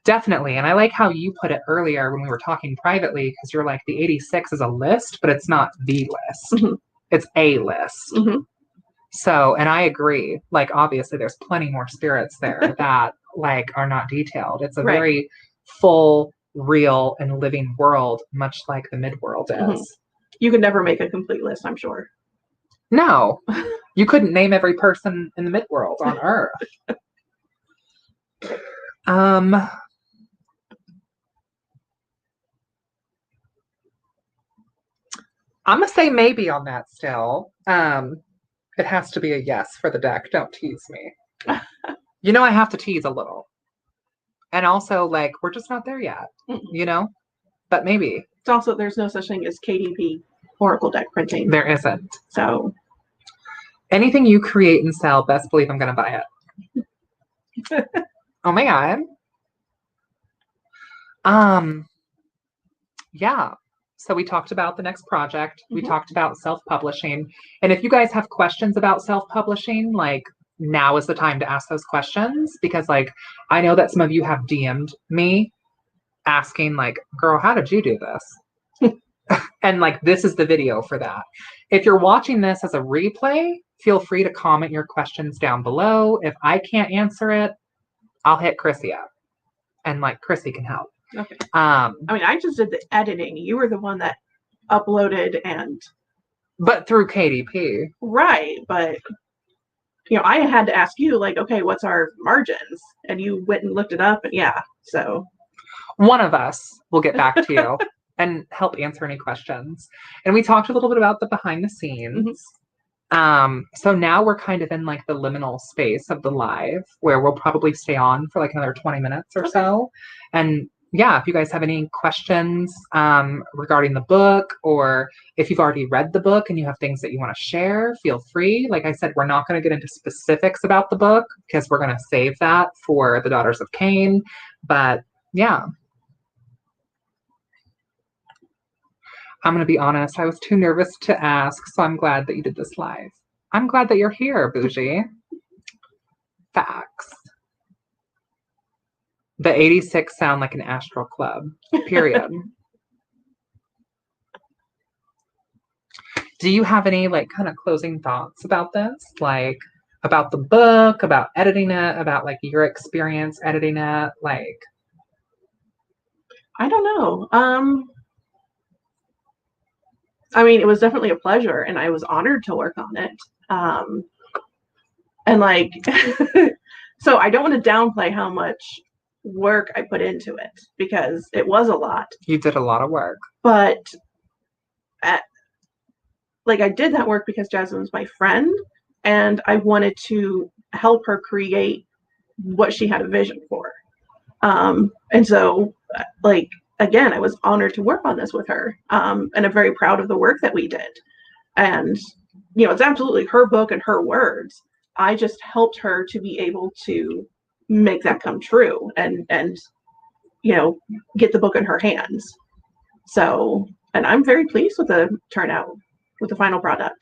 Definitely. And I like how you put it earlier when we were talking privately, because you're like, the 86 is a list, but it's not the list. It's a list. So, and I agree, like, obviously there's plenty more spirits there that like are not detailed. It's a very full, real and living world, much like the midworld is. You could never make a complete list, I'm sure. No, You couldn't name every person in the midworld on Earth. I'm gonna say maybe on that still. It has to be a yes for the deck. Don't tease me. You know I have to tease a little. And also, like, we're just not there yet, you know? But maybe. It's also, there's no such thing as KDP Oracle deck printing. There isn't. So. Anything you create and sell, best believe I'm going to buy it. Oh my God. Yeah. So we talked about the next project. We talked about self-publishing. And if you guys have questions about self-publishing, like, now is the time to ask those questions, because like I know that some of you have DM'd me asking like, girl, how did you do this? And like, this is the video for that. If you're watching this as a replay, feel free to comment your questions down below. If I can't answer it, I'll hit Chrissy up and like Chrissy can help. Okay. I mean, I just did the editing. You were the one that uploaded but through KDP. Right, but you know, I had to ask you, like, okay, what's our margins? And you went and looked it up, and yeah, so. One of us will get back to you and help answer any questions. And we talked a little bit about the behind the scenes. So now we're kind of in like the liminal space of the live where we'll probably stay on for like another 20 minutes or so. And yeah, if you guys have any questions regarding the book, or if you've already read the book and you have things that you want to share, feel free. Like I said, we're not going to get into specifics about the book because we're going to save that for the Daughters of Cain. But yeah. I'm going to be honest, I was too nervous to ask, so I'm glad that you did this live. I'm glad that you're here, Bougie. Facts. The 86 sound like an astral club, period. Do you have any like kind of closing thoughts about this? Like about the book, about editing it, about like your experience editing it? Like, I don't know. I mean, it was definitely a pleasure and I was honored to work on it. And like, so I don't want to downplay how much work I put into it because it was a lot. You did a lot of work. But like I did that work because Jasmine was my friend and I wanted to help her create what she had a vision for. And so like, again, I was honored to work on this with her. And I'm very proud of the work that we did. And, you know, it's absolutely her book and her words. I just helped her to be able to make that come true and, you know, get the book in her hands. So, and I'm very pleased with the turnout, with the final product.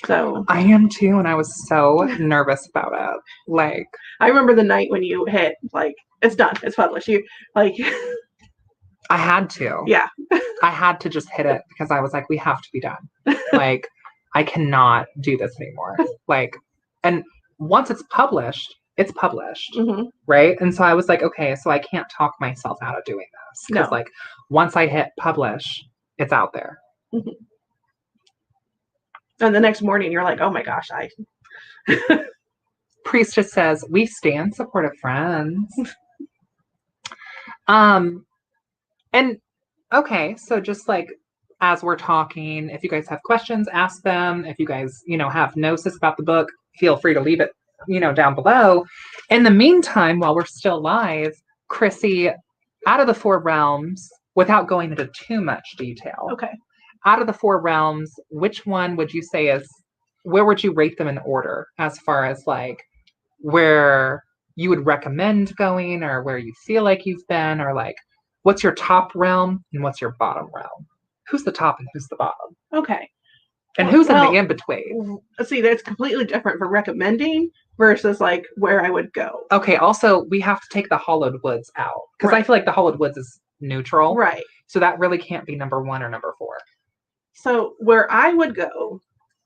So I am too. And I was so nervous about it. Like, I remember the night when you hit, like, it's done, it's published. You like, I had to. Yeah. I had to just hit it because I was like, we have to be done. Like, I cannot do this anymore. Like, and once it's published, right? And so I was like, okay, so I can't talk myself out of doing this. Because like, once I hit publish, it's out there. And the next morning you're like, oh my gosh, Priestess says, we stand supportive friends. And okay, so just like as we're talking, if you guys have questions, ask them. If you guys, you know, have gnosis about the book, feel free to leave it, you know, down below. In the meantime, while we're still live, Chrissy, out of the 4 realms, without going into too much detail. Okay. Out of the 4 realms, which one would you say is, where would you rate them in order as far as like where you would recommend going or where you feel like you've been, or like what's your top realm and what's your bottom realm? Who's the top and who's the bottom? Okay. And who's in the in-between? See, that's completely different for recommending versus like where I would go. Okay, also we have to take the Hollowed Woods out because I feel like the Hollowed Woods is neutral. Right. So that really can't be number 1 or number 4. So where I would go,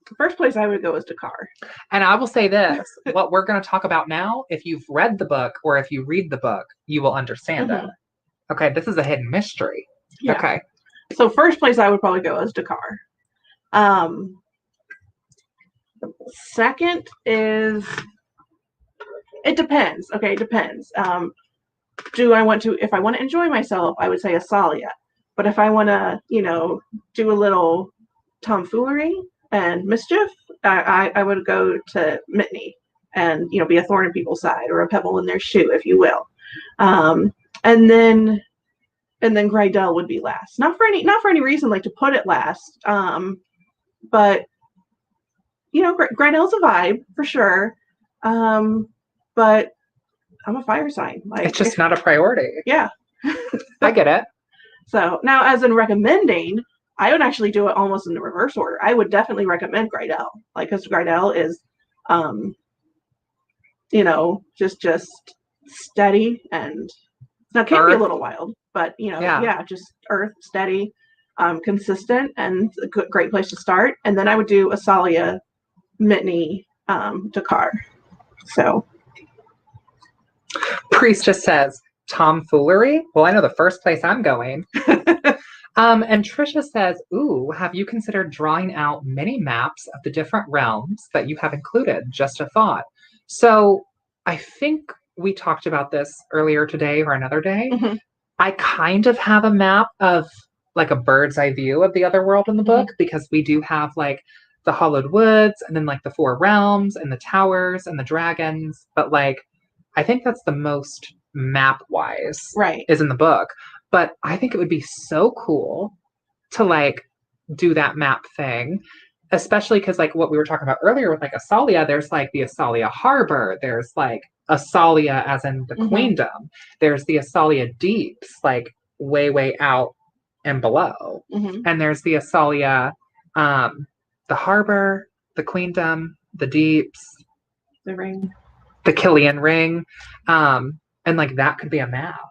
the first place I would go is Dakar. And I will say this, what we're going to talk about now, if you've read the book or if you read the book, you will understand it. Okay, this is a hidden mystery. Yeah. Okay. So first place I would probably go is Dakar. Second is, it depends. Okay, it depends. If I want to enjoy myself, I would say Asalia. But if I want to, do a little tomfoolery and mischief, I would go to Mitney and, be a thorn in people's side or a pebble in their shoe, if you will. And then Grydell would be last. Not for any reason like to put it last. But Grydell's a vibe for sure. But I'm a fire sign. Like, it's just not a priority. Yeah. I get it. So now, as in recommending, I would actually do it almost in the reverse order. I would definitely recommend Grydell, because Grydell is, just steady, and now it can be a little wild, but just earth, steady, consistent, and a great place to start. And then I would do Asalia, Mitney, Dakar. So. Priestess says, tomfoolery? Well, I know the first place I'm going. And Trisha says, ooh, have you considered drawing out mini maps of the different realms that you have included? Just a thought. So I think we talked about this earlier today or another day. Mm-hmm. I kind of have a map of like a bird's eye view of the other world in the book, because we do have like the Hollowed Woods and then like the 4 realms and the towers and the dragons. But like, I think that's the most map-wise is in the book. But I think it would be so cool to like do that map thing, especially because like what we were talking about earlier with like Asalia, there's like the Asalia Harbor, there's like Asalia as in the Queendom, there's the Asalia Deeps, like way, way out and below. And there's the Asalia, the Harbor, the Queendom, the Deeps, the Ring. The Killian Ring, and like that could be a map.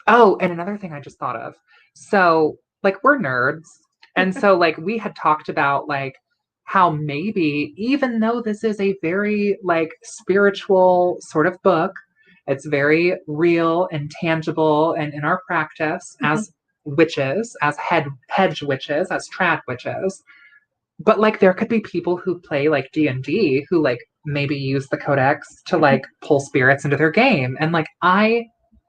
Oh, and another thing I just thought of. So, like, we're nerds, and so like we had talked about like how maybe even though this is a very like spiritual sort of book, it's very real and tangible, and in our practice as witches, as hedge witches, as trad witches. But like there could be people who play like D&D who like maybe use the codex to like pull spirits into their game. And like I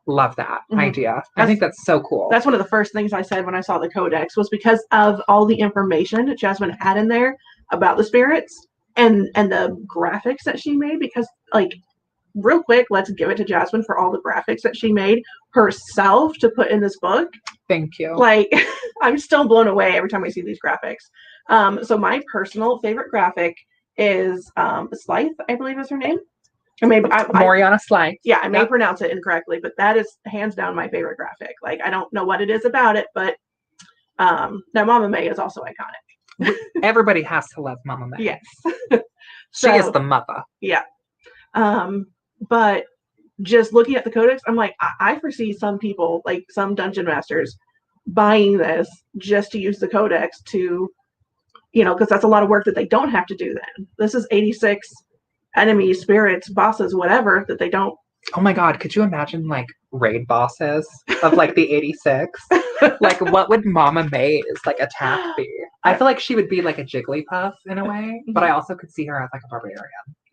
love that idea. I think that's so cool. That's one of the first things I said when I saw the codex, was because of all the information Jasmine had in there about the spirits and the graphics that she made. Because like real quick, let's give it to Jasmine for all the graphics that she made herself to put in this book. Thank you. Like I'm still blown away every time I see these graphics. So my personal favorite graphic is Slythe, I believe is her name. Or maybe Moriana Slythe. Yeah, I may pronounce it incorrectly, but that is hands down my favorite graphic. Like I don't know what it is about it, but now Mama May is also iconic. Everybody has to love Mama May. Yes. She is the mother. Yeah. But just looking at the codex, I'm like, I foresee some people, like some dungeon masters, buying this just to use the codex to, because that's a lot of work that they don't have to do then. This is 86 enemies, spirits, bosses, whatever, that they don't. Oh my God, could you imagine like raid bosses of like the 86? Like what would Mama May's like attack be? I feel like she would be like a Jigglypuff in a way, but I also could see her as like a barbarian.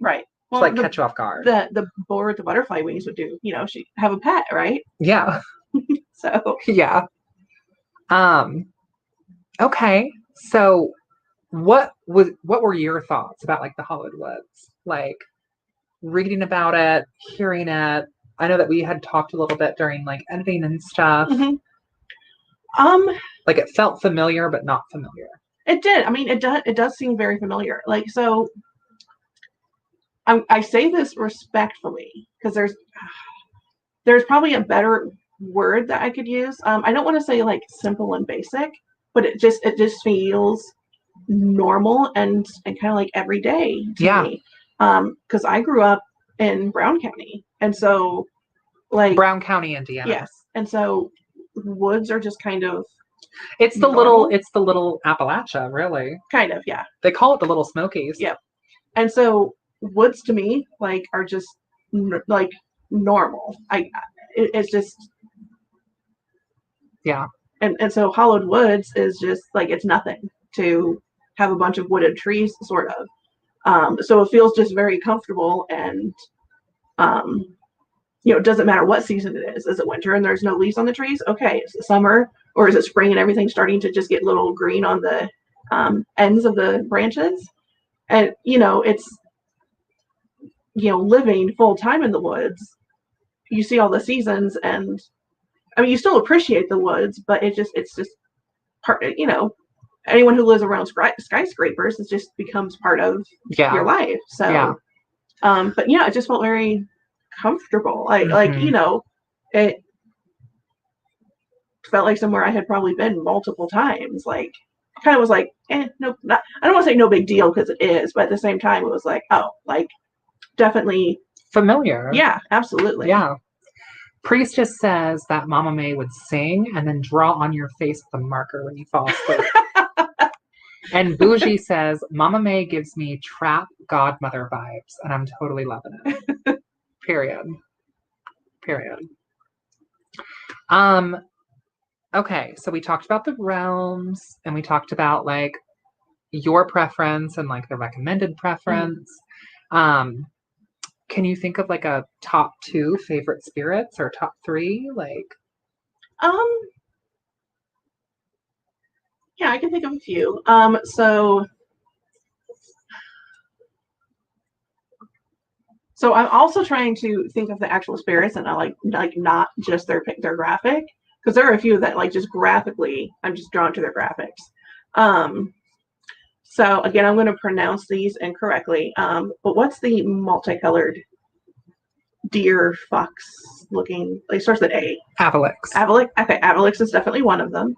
Right. Well, to like catch you off guard. The boar with the butterfly wings would do, she have a pet, right? Yeah. So yeah. Okay. So what were your thoughts about like the Hollowed Woods? Like reading about it, hearing it. I know that we had talked a little bit during like editing and stuff. Like it felt familiar but not familiar. It did. I mean, it does seem very familiar. Like, so I say this respectfully because there's probably a better word that I could use. I don't want to say like simple and basic, but it just feels normal and kind of like everyday to me. Because I grew up in Brown County, and so like Brown County, Indiana. Yes, and so woods are just kind of it's the normal. little Appalachia, really. Kind of, yeah. They call it the Little Smokies. Yep. And so woods to me like are just like normal. It's just yeah. And so Hollowed Woods is just like it's nothing to have a bunch of wooded trees, sort of. So it feels just very comfortable, and it doesn't matter what season it is. Is it winter and there's no leaves on the trees? Okay. Is it summer, or is it spring and everything's starting to just get little green on the ends of the branches? And it's living full time in the woods. You see all the seasons, and I mean, you still appreciate the woods, but it's just part. Anyone who lives around skyscrapers, it just becomes part of your life. So, but it just felt very comfortable. It felt like somewhere I had probably been multiple times. Like, kind of was like, no, I don't want to say no big deal, because it is, but at the same time, it was like, oh, like, definitely familiar. Yeah, absolutely. Yeah. Priestess says that Mama May would sing and then draw on your face with a marker when you fall asleep. And Bougie says, Mama May gives me trap godmother vibes, and I'm totally loving it. Period. Okay, so we talked about the realms, and we talked about like your preference and like the recommended preference. Can you think of like a top 2 favorite spirits, or top 3? Like, yeah, I can think of a few. So I'm also trying to think of the actual spirits, and I like not just their graphic, because there are a few that like just graphically I'm just drawn to their graphics. So again, I'm going to pronounce these incorrectly. But what's the multicolored deer fox looking? Like, starts with A. Avalix. Okay, Avalix is definitely one of them.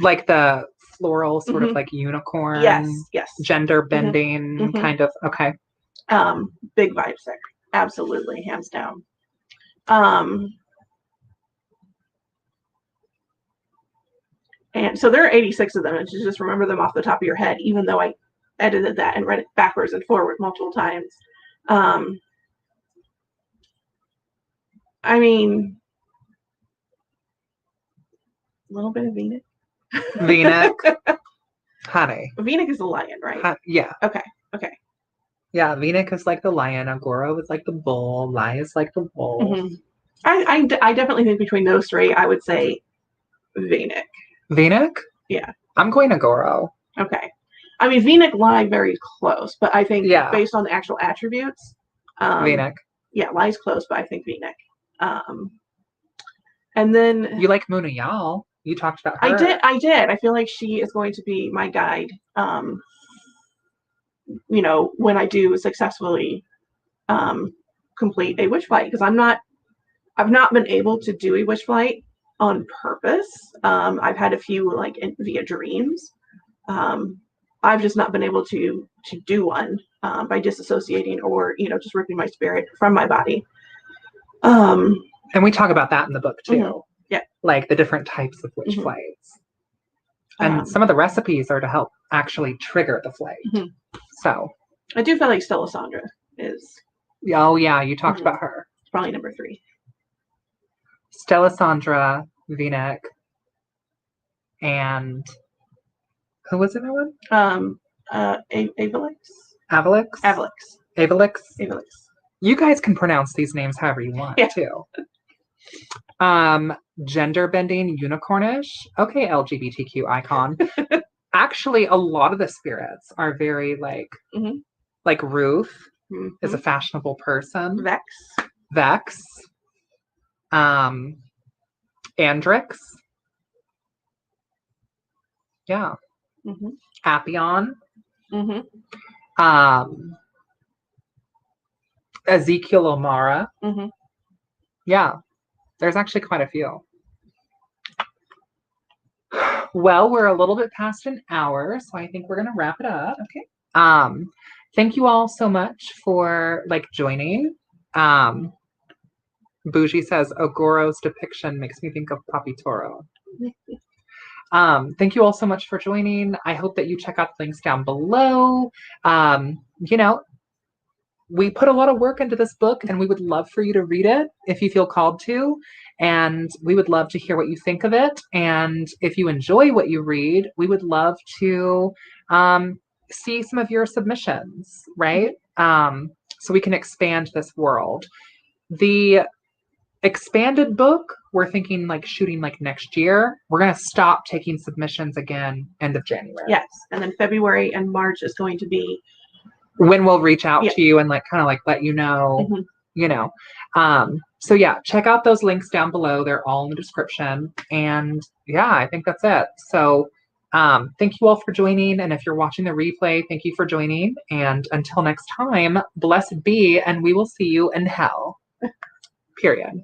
Like the floral sort of like unicorn. Yes. Gender bending kind of. Okay. Big vibes there. Absolutely, hands down. And so there are 86 of them, and you just remember them off the top of your head, even though I edited that and read it backwards and forward multiple times. I mean, a little bit of Venic. Honey. Venic is the lion, right? Yeah. Okay. Yeah, Venic is like the lion. Agoro is like the bull. Lai is like the wolf. I definitely think between those 3, I would say Venic. Venic? Yeah. I'm going Agoro. Okay. I mean, Venic lie very close, but I think based on the actual attributes, Venic. Yeah, lie's close, but I think Venic. And then you like Munayal. You talked about her. I did. I feel like she is going to be my guide. When I do successfully complete a Witchflight, because I've not been able to do a Witchflight on purpose. I've had a few like via dreams. I've just not been able to do one by disassociating, or just ripping my spirit from my body. And we talk about that in the book too. Yeah, like the different types of Witchflights. And some of the recipes are to help actually trigger the flight. So I do feel like Stelisandra is. Oh yeah, you talked about her. Probably number 3. Stelisandra, Venic, and who was the other one? Avalix. You guys can pronounce these names however you want too. Gender bending unicornish. Okay, LGBTQ icon. Actually, a lot of the spirits are very like Ruth is a fashionable person. Vex. Andrix. Yeah. Appion. Ezekiel O'Mara. Yeah. There's actually quite a few. Well, we're a little bit past an hour, so I think we're going to wrap it up. Okay. Thank you all so much for joining. Bougie says Ogoro's depiction makes me think of Papi Toro. Thank you all so much for joining. I hope that you check out the links down below. We put a lot of work into this book, and we would love for you to read it if you feel called to. And we would love to hear what you think of it. And if you enjoy what you read, we would love to see some of your submissions, right? So we can expand this world. The expanded book, we're thinking like shooting like next year. We're going to stop taking submissions again end of January. Yes. And then February and March is going to be when we'll reach out to you and like kind of like let you know, you know. So yeah, check out those links down below. They're all in the description. And yeah, I think that's it. So thank you all for joining. And if you're watching the replay, thank you for joining. And until next time, blessed be, and we will see you in hell. Period.